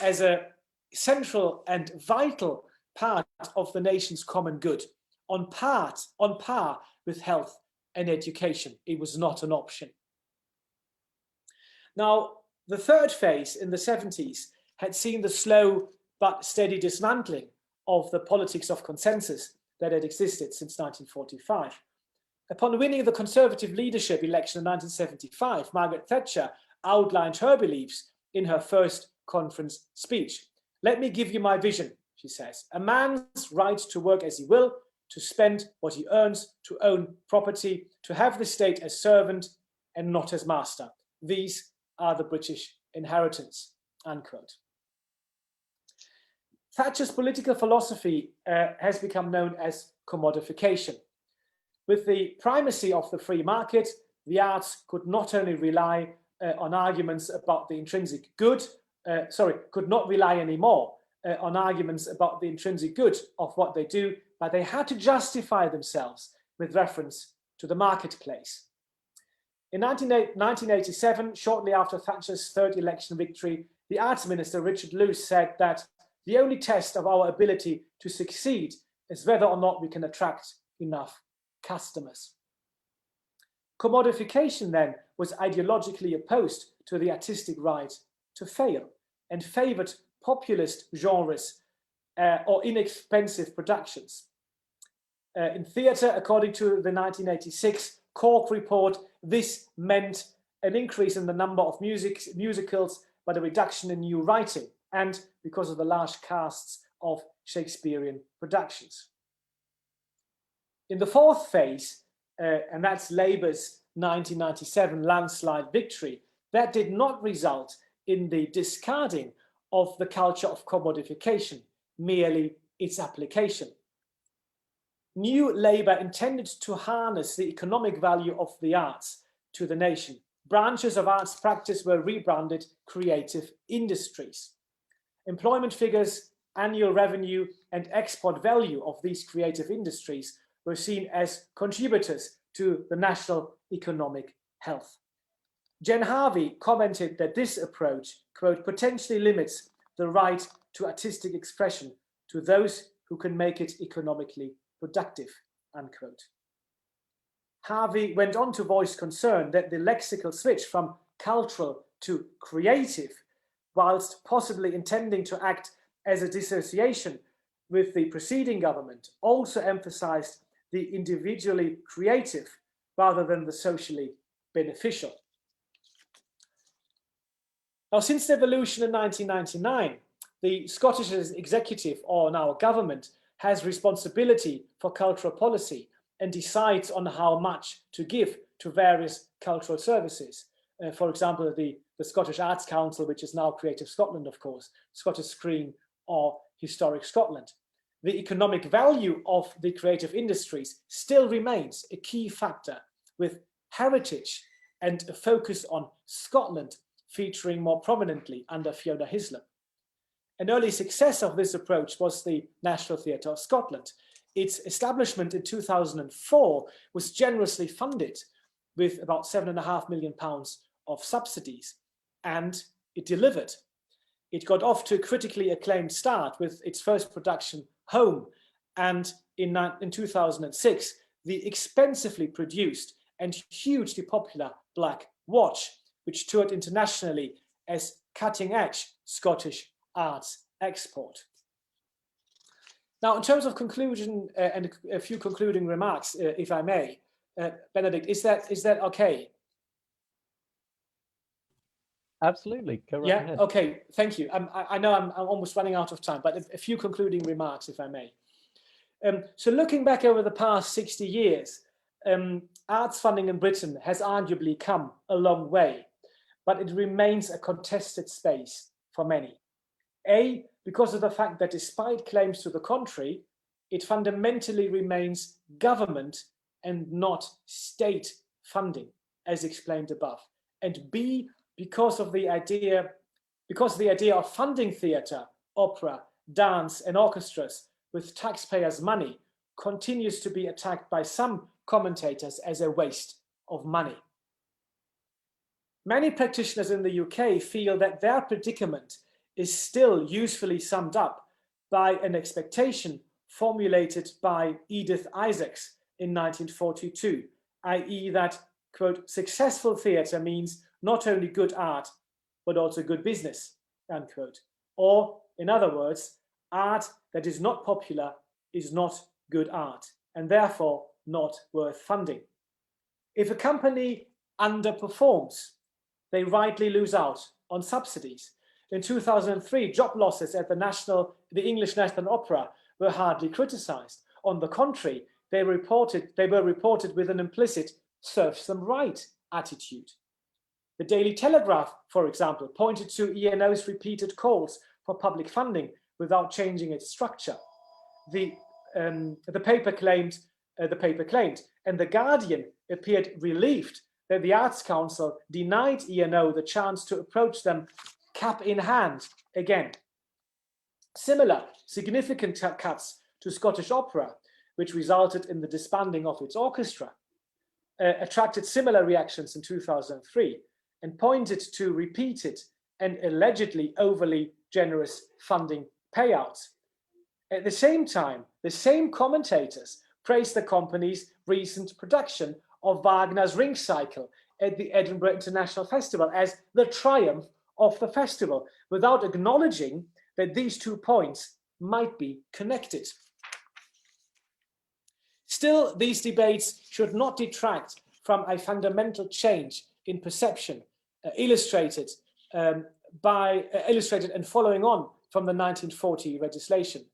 B: as a central and vital part of the nation's common good, on par with health and education. It was not an option. Now, the third phase in the 70s had seen the slow but steady dismantling of the politics of consensus that had existed since 1945. Upon winning the Conservative leadership election in 1975, Margaret Thatcher outlined her beliefs in her first conference speech. "Let me give you my vision," she says. "A man's right to work as he will, to spend what he earns, to own property, to have the state as servant and not as master. These are the British inheritance," unquote. Thatcher's political philosophy has become known as commodification. With the primacy of the free market, the arts could not only rely on arguments about the intrinsic good, could not rely anymore on arguments about the intrinsic good of what they do, but they had to justify themselves with reference to the marketplace. In 1987, shortly after Thatcher's third election victory, the arts minister, Richard Luce, said that the only test of our ability to succeed is whether or not we can attract enough customers. Commodification then was ideologically opposed to the artistic right to fail and favored populist genres or inexpensive productions. In theatre, according to the 1986 Cork report, this meant an increase in the number of musicals, but a reduction in new writing, and because of the large casts of Shakespearean productions. In the fourth phase, and that's Labour's 1997 landslide victory, that did not result in the discarding of the culture of commodification, merely its application. New Labour intended to harness the economic value of the arts to the nation. Branches of arts practice were rebranded creative industries. Employment figures, annual revenue, and export value of these creative industries were seen as contributors to the national economic health. Jen Harvey commented that this approach, quote, potentially limits the right to artistic expression to those who can make it economically productive, unquote. Harvey went on to voice concern that the lexical switch from cultural to creative, whilst possibly intending to act as a dissociation with the preceding government, also emphasized the individually creative rather than the socially beneficial. Now, since the revolution in 1999, the Scottish executive, or now government, has responsibility for cultural policy and decides on how much to give to various cultural services. For example, the Scottish Arts Council, which is now Creative Scotland, of course, Scottish Screen, or Historic Scotland. The economic value of the creative industries still remains a key factor, with heritage and a focus on Scotland featuring more prominently under Fiona Hislop. An early success of this approach was the National Theatre of Scotland. Its establishment in 2004 was generously funded with about £7.5 million of subsidies, and it delivered. It got off to a critically acclaimed start with its first production, Home, and in 2006, the expensively produced and hugely popular Black Watch, which toured internationally as cutting-edge Scottish arts export. Now, in terms of conclusion and a few concluding remarks, if I may, Benedict, is that okay?
A: Absolutely, go right
B: yeah,
A: ahead.
B: Okay, thank you. I know I'm almost running out of time, but a few concluding remarks, if I may. So looking back over the past 60 years, arts funding in Britain has arguably come a long way, but it remains a contested space for many. A, because of the fact that despite claims to the contrary, it fundamentally remains government and not state funding, as explained above. And B, because the idea of funding theatre, opera, dance, and orchestras with taxpayers' money continues to be attacked by some commentators as a waste of money. Many practitioners in the UK feel that their predicament is still usefully summed up by an expectation formulated by Edith Isaacs in 1942, i.e. that, quote, successful theatre means not only good art, but also good business, unquote. Or, in other words, art that is not popular is not good art, and therefore not worth funding. If a company underperforms, they rightly lose out on subsidies. In 2003, job losses at the English National Opera were hardly criticized. On the contrary, they were reported with an implicit serves them right attitude. The Daily Telegraph, for example, pointed to E&O's repeated calls for public funding without changing its structure. The paper claimed, and The Guardian appeared relieved that the Arts Council denied E&O the chance to approach them cap in hand again. Similar significant cuts to Scottish Opera, which resulted in the disbanding of its orchestra. attracted similar reactions in 2003 and pointed to repeated and allegedly overly generous funding payouts. At the same time, the same commentators praised the company's recent production of Wagner's Ring Cycle at the Edinburgh International Festival as the triumph of the festival, without acknowledging that these 2 points might be connected. Still, these debates should not detract from a fundamental change in perception illustrated and following on from the 1940 legislation.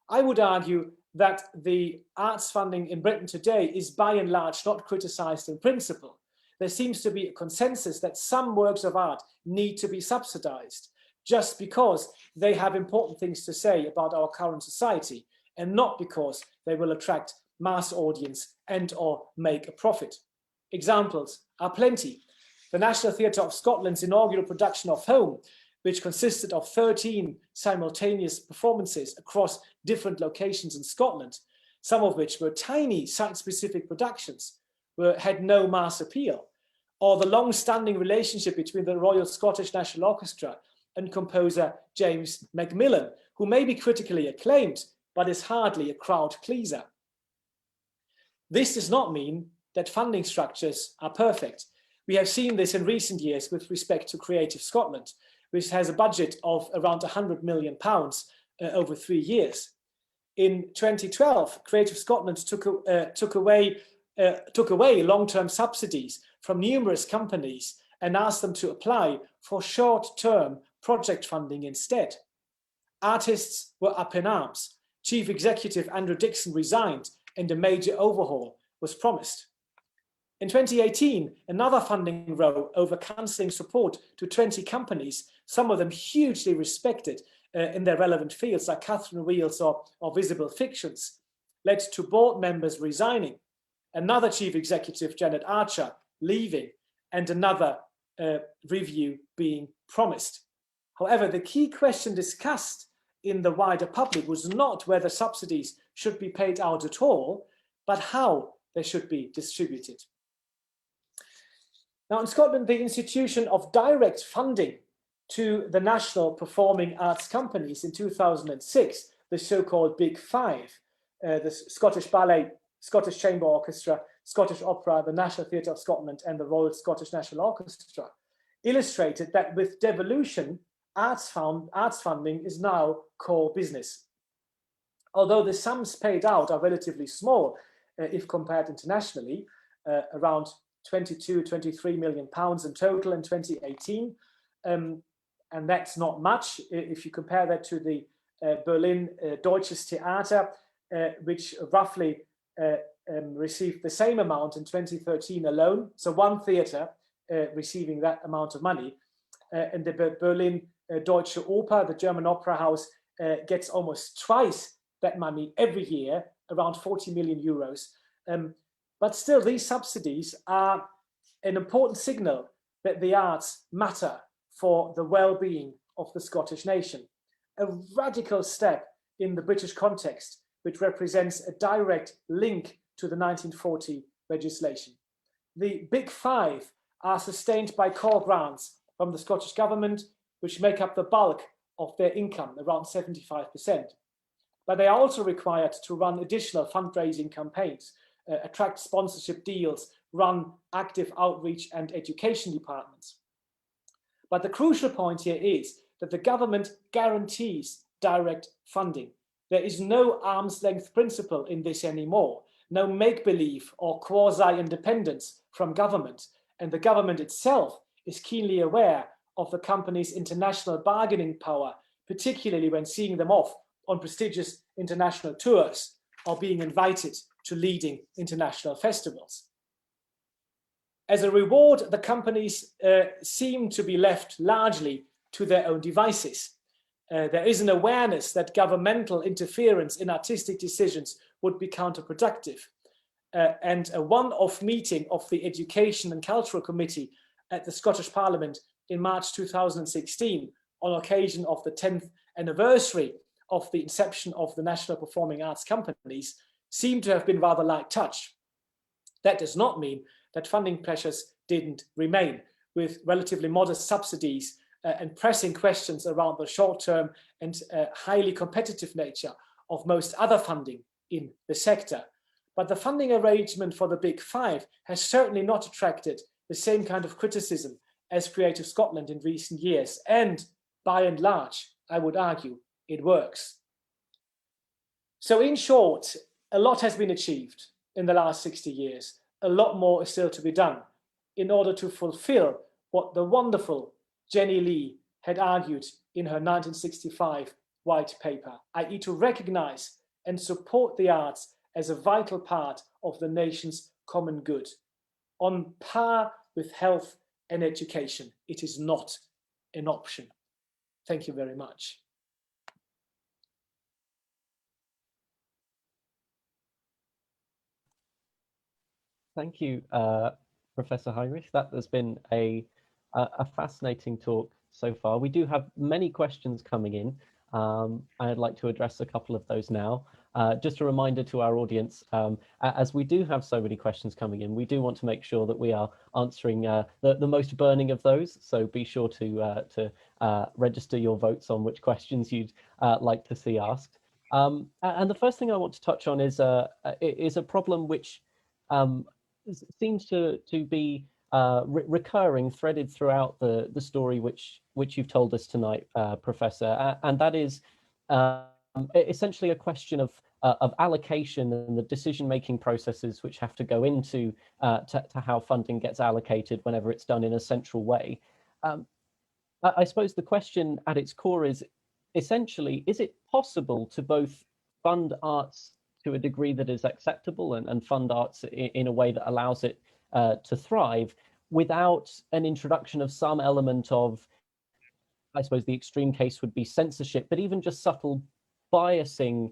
B: I would argue that the arts funding in Britain today is by and large not criticized in principle. There seems to be a consensus that some works of art need to be subsidized just because they have important things to say about our current society and not because they will attract mass audience and or make a profit. Examples are plenty. The National Theatre of Scotland's inaugural production of Home, which consisted of 13 simultaneous performances across different locations in Scotland, some of which were tiny site-specific productions, had no mass appeal, or the long-standing relationship between the Royal Scottish National Orchestra and composer James Macmillan, who may be critically acclaimed, but is hardly a crowd pleaser. This does not mean that funding structures are perfect. We have seen this in recent years with respect to Creative Scotland, which has a budget of around £100 million over 3 years. In 2012, Creative Scotland took away long-term subsidies from numerous companies and asked them to apply for short-term project funding instead. Artists were up in arms. Chief Executive Andrew Dixon resigned and a major overhaul was promised. In 2018, another funding row over cancelling support to 20 companies, some of them hugely respected in their relevant fields like Catherine Wheels or Visible Fictions, led to board members resigning, another chief executive, Janet Archer, leaving, and another review being promised. However, the key question discussed in the wider public was not whether subsidies should be paid out at all, but how they should be distributed. Now, in Scotland, the institution of direct funding to the national performing arts companies in 2006, the so-called Big Five, the Scottish Ballet, Scottish Chamber Orchestra, Scottish Opera, the National Theatre of Scotland, and the Royal Scottish National Orchestra, illustrated that with devolution, arts funding is now core business. Although the sums paid out are relatively small if compared internationally, around 23 million pounds in total in 2018, and that's not much if you compare that to the Berlin Deutsches Theater, which roughly received the same amount in 2013 alone. So one theatre receiving that amount of money, and the Berlin Deutsche Oper, the German opera house, gets almost twice that money every year, around 40 million euros. But still, these subsidies are an important signal that the arts matter for the well-being of the Scottish nation. A radical step in the British context, which represents a direct link to the 1940 legislation. The Big Five are sustained by core grants from the Scottish Government, which make up the bulk of their income, around 75%. But they are also required to run additional fundraising campaigns, attract sponsorship deals, run active outreach and education departments. But the crucial point here is that the government guarantees direct funding. There is no arm's length principle in this anymore, no make-believe or quasi-independence from government, and the government itself is keenly aware of the company's international bargaining power, particularly when seeing them off on prestigious international tours or being invited to leading international festivals. As a reward, the companies seem to be left largely to their own devices. There is an awareness that governmental interference in artistic decisions would be counterproductive. And a one-off meeting of the Education and Cultural Committee at the Scottish Parliament in March 2016, on occasion of the 10th anniversary of the inception of the National Performing Arts Companies, seemed to have been rather light touch. That does not mean that funding pressures didn't remain, with relatively modest subsidies and pressing questions around the short-term and highly competitive nature of most other funding in the sector. But the funding arrangement for the Big Five has certainly not attracted the same kind of criticism as Creative Scotland in recent years. And by and large, I would argue, it works. So in short, a lot has been achieved in the last 60 years. A lot more is still to be done in order to fulfill what the wonderful Jenny Lee had argued in her 1965 white paper, i.e. to recognize and support the arts as a vital part of the nation's common good. On par with health and education, it is not an option. Thank you very much.
A: Thank you, Professor Heinrich. That has been a fascinating talk so far. We do have many questions coming in. I'd like to address a couple of those now. Just a reminder to our audience, as we do have so many questions coming in, we do want to make sure that we are answering the most burning of those. So be sure to register your votes on which questions you'd like to see asked. And the first thing I want to touch on is a problem which seems to be recurring, threaded throughout the story which you've told us tonight, Professor, and that is essentially a question of allocation and the decision-making processes which have to go into to how funding gets allocated whenever it's done in a central way. I suppose the question at its core is essentially, is it possible to both fund arts to a degree that is acceptable and fund arts in a way that allows it to thrive without an introduction of some element of, I suppose the extreme case would be censorship, but even just subtle biasing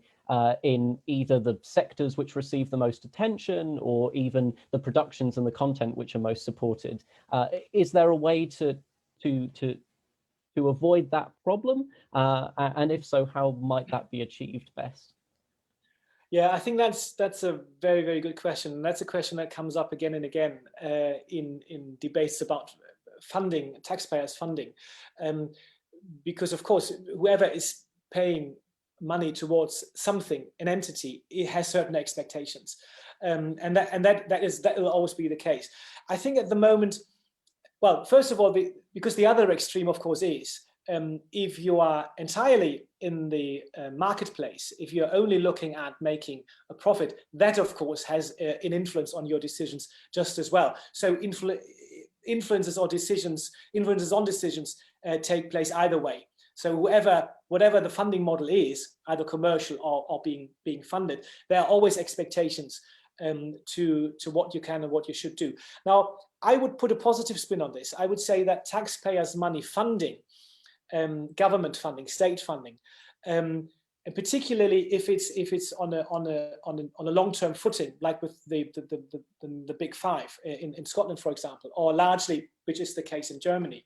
A: in either the sectors which receive the most attention or even the productions and the content which are most supported? Is there a way to avoid that problem? And if so, how might that be achieved best?
B: Yeah, I think that's a very, very good question. And that's a question that comes up again and again in debates about funding, taxpayers' funding. Because of course, whoever is paying money towards something, an entity, it has certain expectations. And that will always be the case. I think at the moment, well, first of all, because the other extreme, of course, is if you are entirely in the marketplace, if you're only looking at making a profit, that of course has an influence on your decisions just as well. So influences on decisions take place either way. So whatever the funding model is, either commercial or being funded, there are always expectations to what you can and what you should do. Now, I would put a positive spin on this. I would say that taxpayers' money funding, government funding, state funding, and particularly if it's on a long-term footing, like with the Big Five in Scotland, for example, or largely, which is the case in Germany,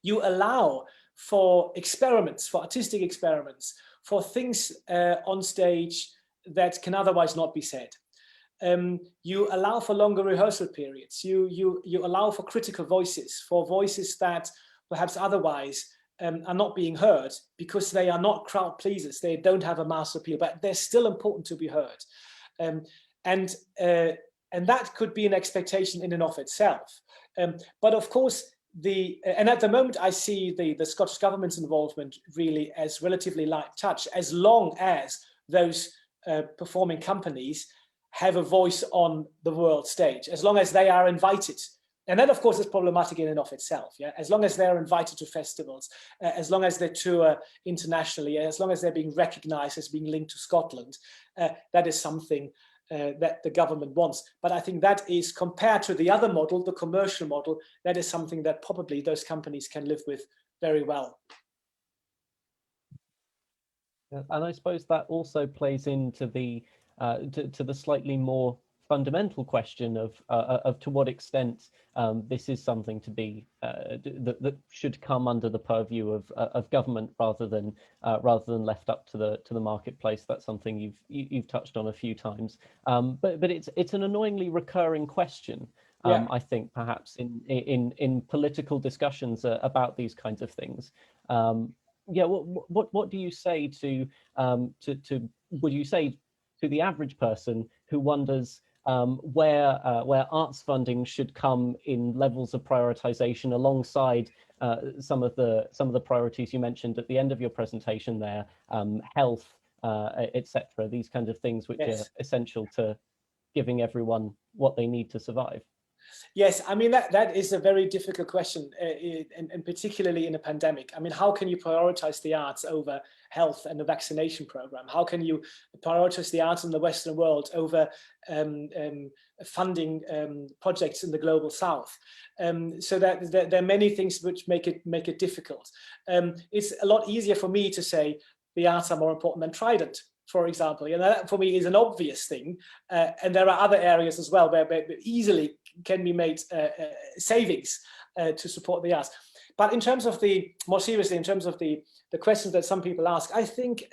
B: you allow for experiments, for artistic experiments, for things on stage that can otherwise not be said. You allow for longer rehearsal periods. You allow for critical voices, for voices that perhaps otherwise are not being heard because they are not crowd pleasers. They don't have a mass appeal, but they're still important to be heard. And that could be an expectation in and of itself. But of course, and at the moment, I see the Scottish Government's involvement really as relatively light touch, as long as those performing companies have a voice on the world stage, as long as they are invited. And that, of course, is problematic in and of itself. Yeah, as long as they're invited to festivals, as long as they tour internationally, as long as they're being recognised as being linked to Scotland, that is something that the government wants. But I think that is, compared to the other model, the commercial model, that is something that probably those companies can live with very well.
A: And I suppose that also plays into the to the slightly more fundamental question of to what extent this is something to be that should come under the purview of government rather than left up to the marketplace. That's something you've touched on a few times, but it's an annoyingly recurring question. I think perhaps in political discussions about these kinds of things. Yeah, what do you say to would you say to the average person who wonders where arts funding should come in levels of prioritization alongside some of the priorities you mentioned at the end of your presentation there, health, etc. These kinds of things which are essential to giving everyone what they need to survive.
B: Yes, I mean, that is a very difficult question, and particularly in a pandemic. I mean, how can you prioritize the arts over health and the vaccination program? How can you prioritize the arts in the Western world over funding projects in the global South? So that there are many things which make it difficult. It's a lot easier for me to say the arts are more important than Trident, for example. You know, that for me is an obvious thing, and there are other areas as well where easily can be made savings to support the arts. But in terms of more seriously, in terms of the questions that some people ask, I think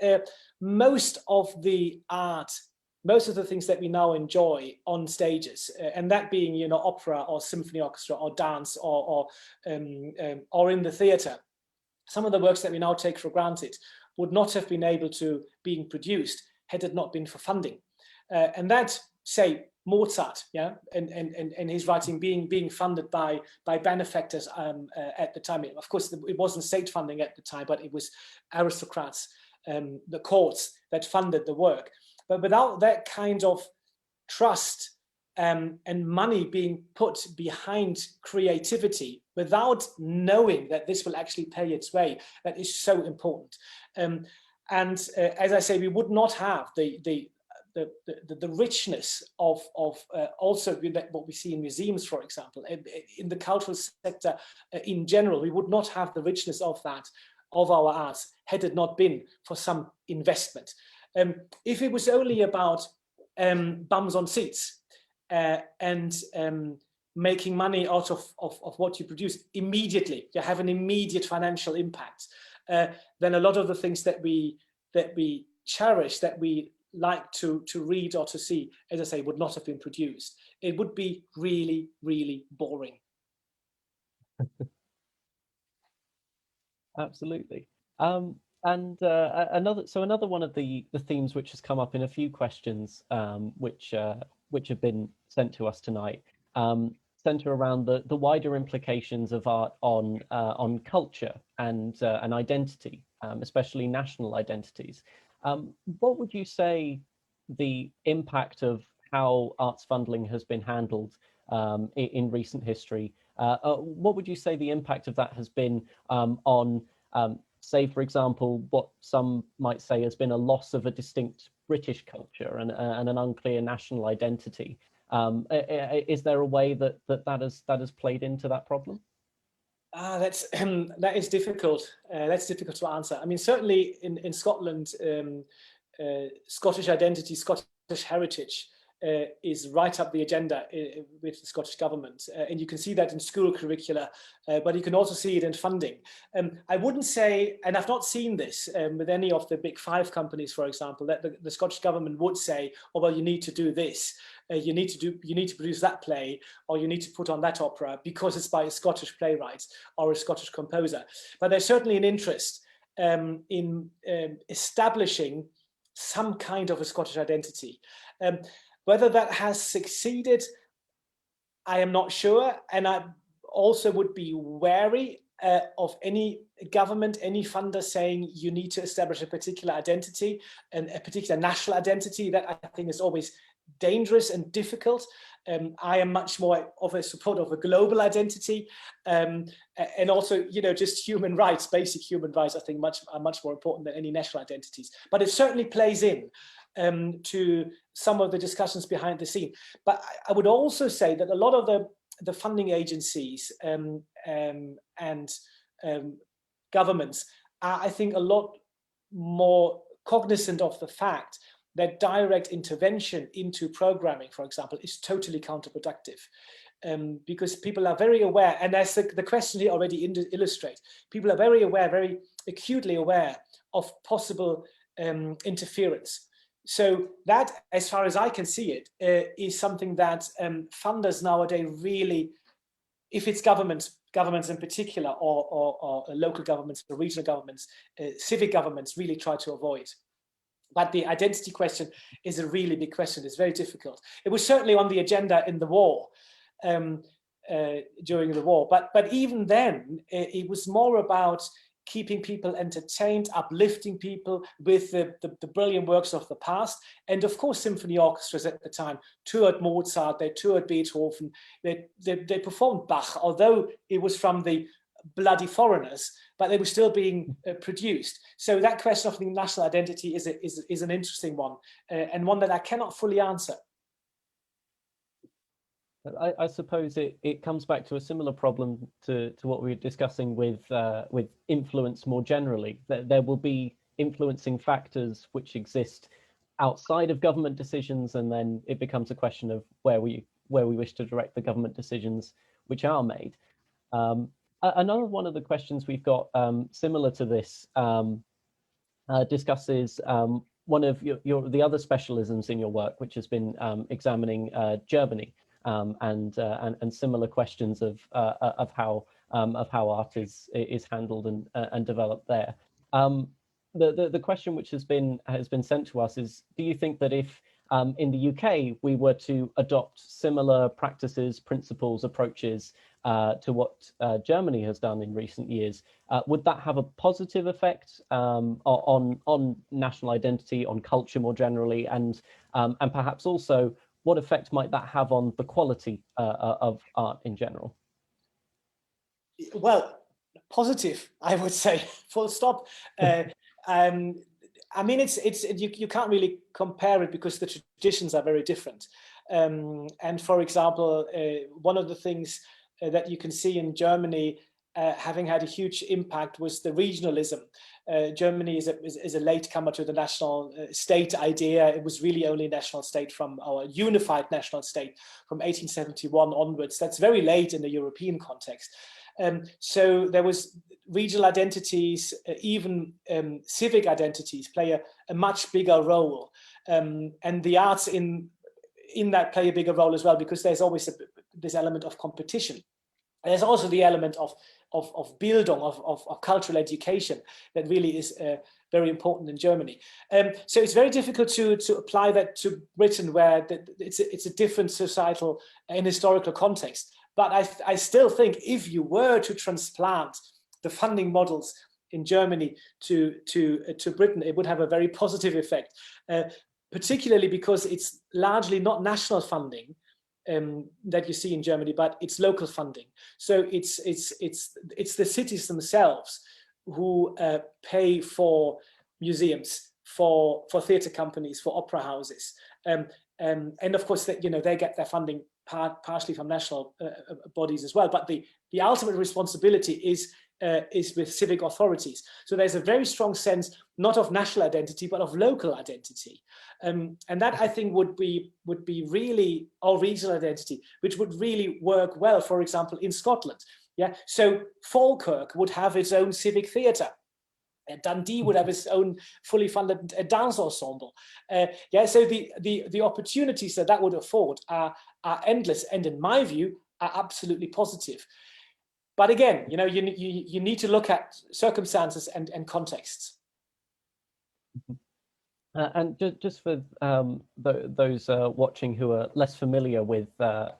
B: most of the art, most of the things that we now enjoy on stages, and that being, you know, opera or symphony orchestra or dance or in the theatre, some of the works that we now take for granted would not have been able to being produced had it not been for funding. And that, say, Mozart, yeah, and his writing being funded by benefactors at the time. Of course, it wasn't state funding at the time, but it was aristocrats, the courts that funded the work. But without that kind of trust and money being put behind creativity, without knowing that this will actually pay its way, that is so important. And as I say, we would not have the richness of also what we see in museums, for example, in the cultural sector in general. We would not have the richness of that, of our arts, had it not been for some investment. If it was only about bums on seats and making money out of what you produce immediately, you have an immediate financial impact, then a lot of the things that we cherish, that we like to read or to see, as I say, would not have been produced. It would be really, really boring.
A: Absolutely. And another one of the themes which has come up in a few questions, which have been sent to us tonight, center around the wider implications of art on culture and identity, especially national identities. What would you say the impact of how arts funding has been handled in recent history? What would you say the impact of that has been on, say, for example, what some might say has been a loss of a distinct British culture and an unclear national identity? Is there a way that has played into that problem?
B: That is difficult. That's difficult to answer. I mean, certainly in Scotland, Scottish identity, Scottish heritage is right up the agenda with the Scottish government. And you can see that in school curricula, but you can also see it in funding. I wouldn't say, and I've not seen this with any of the big five companies, for example, that the Scottish government would say, oh, well, you need to do this. You need to produce that play, or you need to put on that opera because it's by a Scottish playwright or a Scottish composer. But there's certainly an interest in establishing some kind of a Scottish identity. Whether that has succeeded, I am not sure. And I also would be wary of any government, any funder saying you need to establish a particular identity and a particular national identity. That I think is always dangerous and difficult. I am much more of a support of a global identity, and also, you know, just human rights, basic human rights. I think are much more important than any national identities. But it certainly plays in to some of the discussions behind the scene. But I would also say that a lot of the funding agencies and governments are, I think, a lot more cognizant of the fact that direct intervention into programming, for example, is totally counterproductive. Because people are very aware, and as the question here already illustrates, people are very aware, very acutely aware of possible interference. So that, as far as I can see it, is something that funders nowadays really, if it's governments in particular, or local governments, or regional governments, civic governments, really try to avoid. But the identity question is a really big question. It's very difficult. It was certainly on the agenda in the war, during the war. But even then, it was more about keeping people entertained, uplifting people with the brilliant works of the past. And of course, symphony orchestras at the time toured Mozart, they toured Beethoven, they performed Bach, although it was from the bloody foreigners, but they were still being produced. So that question of the national identity is an interesting one, and one that I cannot fully answer.
A: I suppose it comes back to a similar problem to what we were discussing with influence more generally. That there will be influencing factors which exist outside of government decisions, and then it becomes a question of where we wish to direct the government decisions which are made. Another one of the questions we've got similar to this discusses one of the other specialisms in your work, which has been examining Germany. And similar questions of how art is handled and developed there. The question which has been sent to us is: do you think that if in the UK we were to adopt similar practices, principles, approaches to what Germany has done in recent years, would that have a positive effect on national identity, on culture more generally, and perhaps also, what effect might that have on the quality of art in general?
B: Well, positive, I would say, full stop. I mean, you can't really compare it because the traditions are very different. And for example, one of the things that you can see in Germany having had a huge impact was the regionalism. Germany is a latecomer to the national state idea. It was really only a national state from our unified national state from 1871 onwards. That's very late in the European context. So there was regional identities, even civic identities play a much bigger role. And the arts in that play a bigger role as well, because there's always this element of competition. And there's also the element of Bildung, of cultural education, that really is very important in Germany. So it's very difficult to apply that to Britain, where it's a different societal and historical context. But I still think if you were to transplant the funding models in Germany to Britain, it would have a very positive effect, particularly because it's largely not national funding that you see in Germany, but it's local funding. So it's the cities themselves who pay for museums, for theatre companies, for opera houses, and of course they get their funding partially from national bodies as well. But the ultimate responsibility is with civic authorities. So there's a very strong sense not of national identity but of local identity, and that I think would be really our regional identity, which would really work well. For example, in Scotland, so Falkirk would have its own civic theatre. Dundee would have its own fully funded dance ensemble. So the opportunities that would afford are endless, and in my view, are absolutely positive. But again, you need to look at circumstances and contexts.
A: And just for those watching who are less familiar with the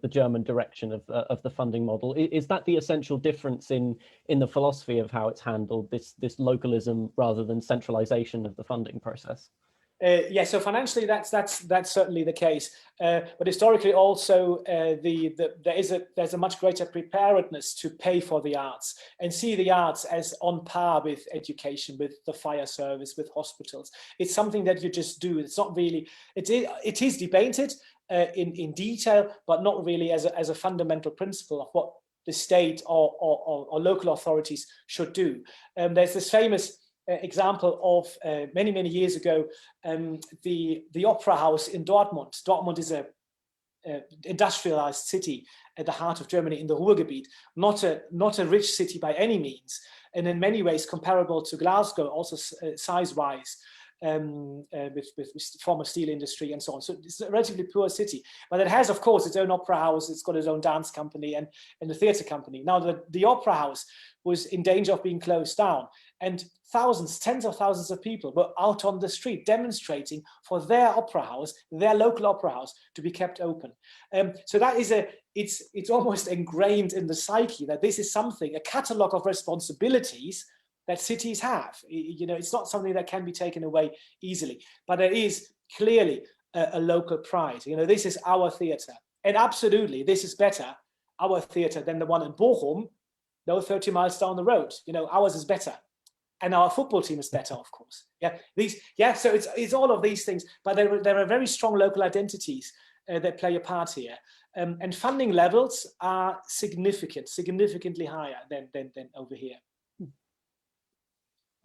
A: German direction of the funding model, is that the essential difference in the philosophy of how it's handled, this localism rather than centralization of the funding process?
B: So financially, that's certainly the case. But historically, also there's a much greater preparedness to pay for the arts and see the arts as on par with education, with the fire service, with hospitals. It's something that you just do. It's not really. It is debated in detail, but not really as a fundamental principle of what the state or local authorities should do. There's this famous example of many years ago, the Opera House in Dortmund. Dortmund is a industrialized city at the heart of Germany in the Ruhrgebiet, not a rich city by any means, and in many ways comparable to Glasgow, also size-wise, with former steel industry and so on. So it's a relatively poor city, but it has, of course, its own opera house. It's got its own dance company and a theatre company. Now, the opera house was in danger of being closed down, and thousands, tens of thousands of people were out on the street demonstrating for their opera house, their local opera house, to be kept open. So that is it's almost ingrained in the psyche that this is something, a catalogue of responsibilities that cities have. You know, it's not something that can be taken away easily, but there is clearly a local pride. You know, this is our theatre, and absolutely, this is better, our theatre, than the one in Bochum, 30 miles down the road. You know, ours is better, and our football team is better, of course. So it's all of these things, but there are very strong local identities that play a part here, and funding levels are significantly higher than over here.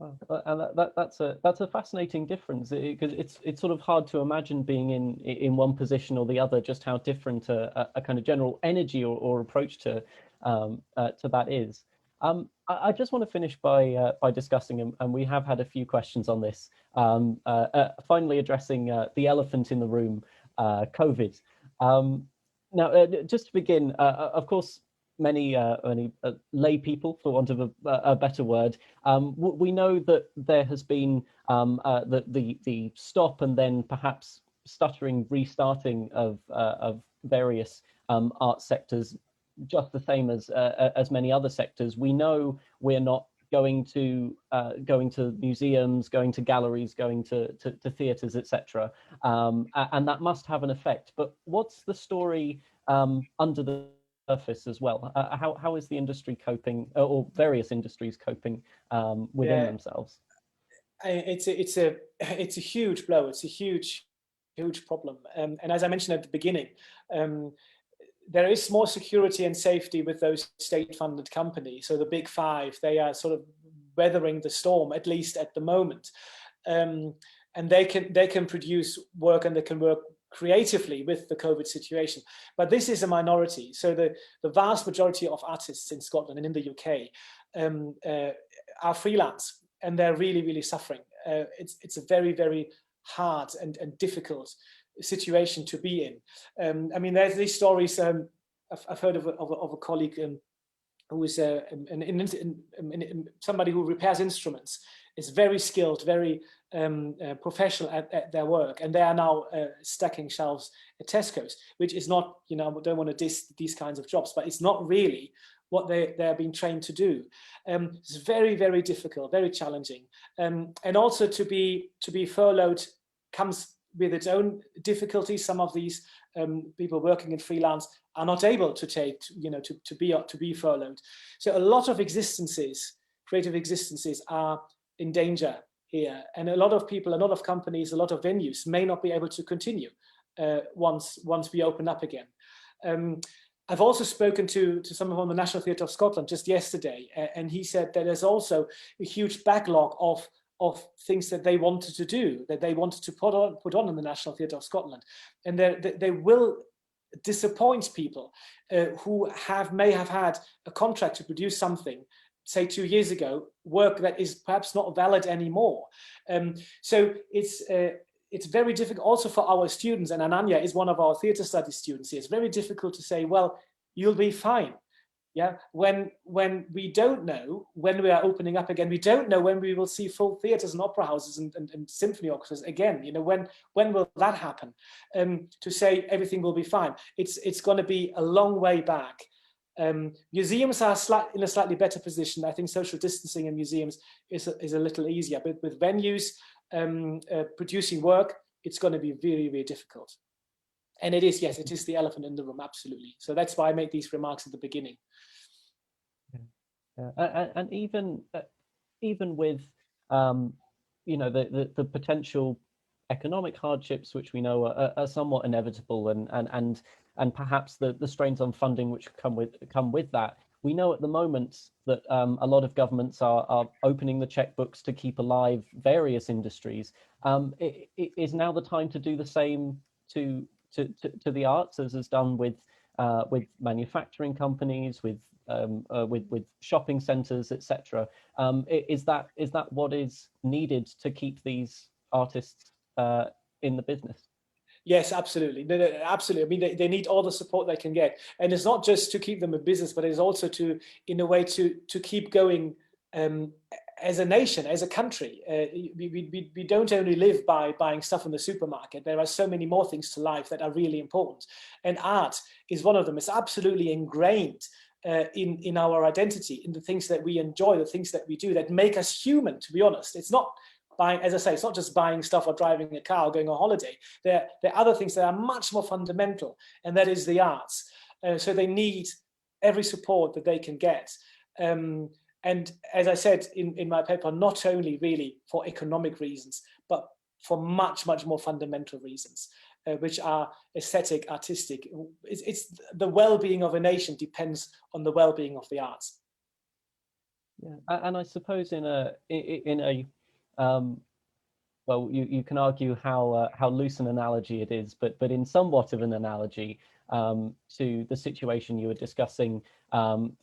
A: And that's a fascinating difference, because it's sort of hard to imagine being in one position or the other, just how different a kind of general energy or approach to that is. I just want to finish by discussing, and we have had a few questions on this, finally addressing the elephant in the room, COVID. Now, just to begin, of course, many lay people, for want of a better word, we know that there has been the stop and then perhaps stuttering restarting of various art sectors, just the same as many other sectors. We know we're not going to museums, going to galleries, going to theatres, etc., and that must have an effect. But what's the story under the surface as well? How is the industry coping, or various industries coping within themselves?
B: It's a huge blow. It's a huge problem. And as I mentioned at the beginning, there is more security and safety with those state-funded companies. So the big five, they are sort of weathering the storm, at least at the moment, and they can produce work, and they can work creatively with the COVID situation. But this is a minority. So the vast majority of artists in Scotland and in the UK are freelance, and they're really suffering. It's a very hard and difficult situation to be in. I mean, there's these stories. I've heard of a colleague who is somebody who repairs instruments, is very skilled, very professional at their work, and they are now stacking shelves at Tesco's, which is not, you know, I don't want to diss these kinds of jobs, but it's not really what they're being trained to do. It's very difficult, very challenging, and also to be furloughed comes with its own difficulties. Some of these people working in freelance are not able to take, you know, to be furloughed. So a lot of creative existences are in danger here, and a lot of people, a lot of companies, a lot of venues may not be able to continue once we open up again. I've also spoken to someone from the National Theatre of Scotland just yesterday, and he said that there's also a huge backlog of things that they wanted to do, that they wanted to put on in the National Theatre of Scotland, and they will disappoint people who may have had a contract to produce something, say 2 years ago, work that is perhaps not valid anymore. So it's very difficult also for our students, and Ananya is one of our theatre studies students here. It's very difficult to say, well, you'll be fine. Yeah, when we don't know when we are opening up again, we don't know when we will see full theatres and opera houses and symphony orchestras again. You know, when will that happen? To say everything will be fine, it's going to be a long way back. Museums are in a slightly better position. I think social distancing in museums is a little easier, but with venues producing work, it's going to be very difficult. And it is, yes, it is the elephant in the room, absolutely. So that's why I made these remarks at the beginning.
A: And even with you know, the potential economic hardships, which we know are somewhat inevitable, and perhaps the strains on funding which come with that, We know at the moment that a lot of governments are opening the checkbooks to keep alive various industries. Is now the time to do the same to the arts as is done with manufacturing companies, with shopping centres, etc. Is that what is needed to keep these artists in the business?
B: Yes, absolutely. No, no, absolutely. I mean, they need all the support they can get, and it's not just to keep them in business, but it's also to, in a way, to keep going as a nation, as a country. We don't only live by buying stuff in the supermarket. There are so many more things to life that are really important, and art is one of them. It's absolutely ingrained in our identity, in the things that we enjoy, the things that we do that make us human. To be honest, it's not buying, as I say, it's not just buying stuff or driving a car or going on holiday. There are other things that are much more fundamental, and that is the arts. So they need every support that they can get. And as I said in my paper, not only really for economic reasons, but for much, much more fundamental reasons, which are aesthetic, artistic. It's the well-being of a nation depends on the well-being of the arts.
A: Yeah, and I suppose in a well, you can argue how loose an analogy it is, but in somewhat of an analogy to the situation you were discussing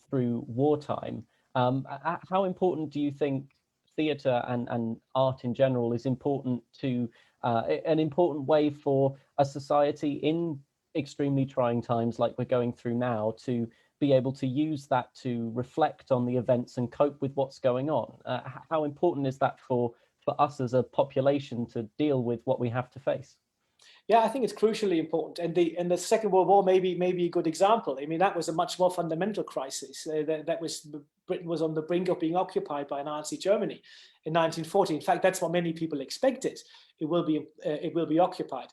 A: through wartime. How important do you think theatre and art in general is important to an important way for a society in extremely trying times like we're going through now to be able to use that to reflect on the events and cope with what's going on? How important is that for us as a population to deal with what we have to face?
B: Yeah, I think it's crucially important, and the Second World War may be a good example. I mean, that was a much more fundamental crisis. That was, Britain was on the brink of being occupied by Nazi Germany in 1940. In fact, that's what many people expected. It will be occupied.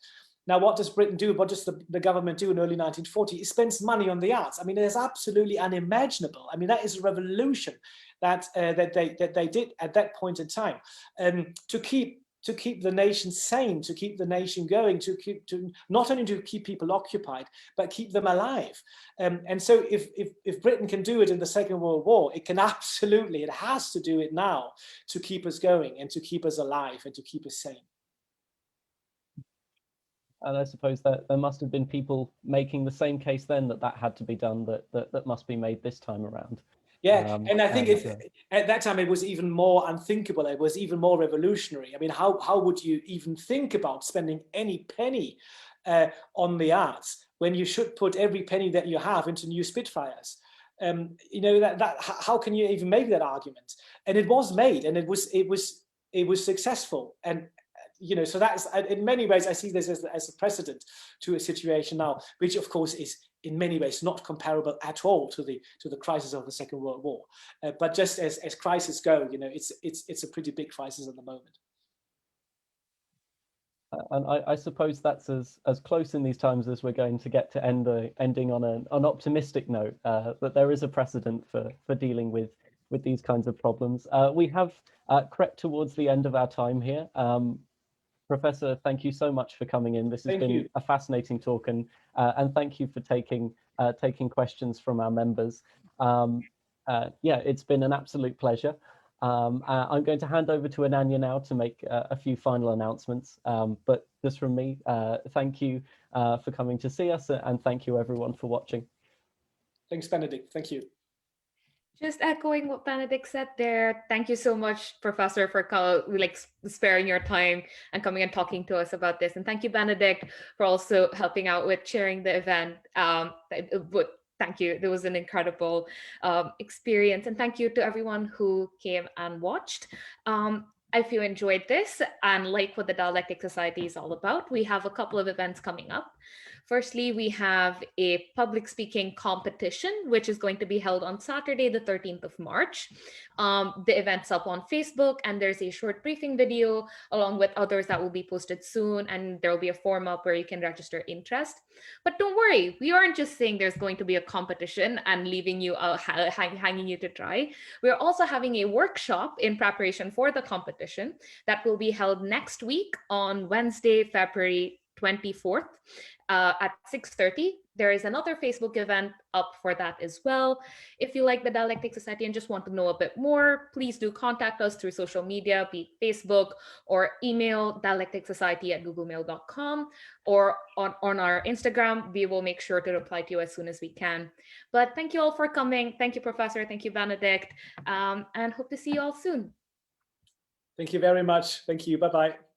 B: Now, what does Britain do? What does the government do in early 1940? It spends money on the arts. I mean, it is absolutely unimaginable. I mean, that is a revolution that they did at that point in time, to keep the nation sane, to keep the nation going, to not only to keep people occupied, but keep them alive. And so if Britain can do it in the Second World War, it has to do it now to keep us going and to keep us alive and to keep us sane.
A: And I suppose that there must have been people making the same case then that had to be done, that must be made this time around.
B: Yeah, and I think at that time it was even more unthinkable. It was even more revolutionary. I mean, how would you even think about spending any penny on the arts when you should put every penny that you have into new Spitfires? You know, that how can you even make that argument? And it was made, and it was successful. And you know, so that's, in many ways, I see this as a precedent to a situation now, which of course is in many ways not comparable at all to the crisis of the Second World War. But just as crises go, you know, it's a pretty big crisis at the moment.
A: And I suppose that's as close in these times as we're going to get to ending on an optimistic note, that there is a precedent for dealing with these kinds of problems. We have crept towards the end of our time here. Professor, thank you so much for coming in. This has been a fascinating talk, and thank you for taking questions from our members. Yeah, it's been an absolute pleasure. I'm going to hand over to Ananya now to make a few final announcements. But just from me, thank you for coming to see us, and thank you everyone for watching.
B: Thanks, Benedict. Thank you.
C: Just echoing what Benedict said there. Thank you so much, Professor, for sparing your time and coming and talking to us about this. And thank you, Benedict, for also helping out with chairing the event. Thank you. There was an incredible experience. And thank you to everyone who came and watched. If you enjoyed this and like what the Dialectic Society is all about, we have a couple of events coming up. Firstly, we have a public speaking competition, which is going to be held on Saturday, the 13th of March. The event's up on Facebook, and there's a short briefing video along with others that will be posted soon. And there will be a form up where you can register interest. But don't worry, we aren't just saying there's going to be a competition and leaving you hanging you to dry. We're also having a workshop in preparation for the competition that will be held next week on Wednesday, February 24th at 6:30. There is another Facebook event up for that as well. If you like the Dialectic Society and just want to know a bit more, please do contact us through social media, be it Facebook, or email dialecticsociety@googlemail.com, or on our Instagram. We will make sure to reply to you as soon as we can. But thank you all for coming. Thank you, Professor. Thank you, Benedict. And hope to see you all soon.
B: Thank you very much. Thank you. Bye-bye.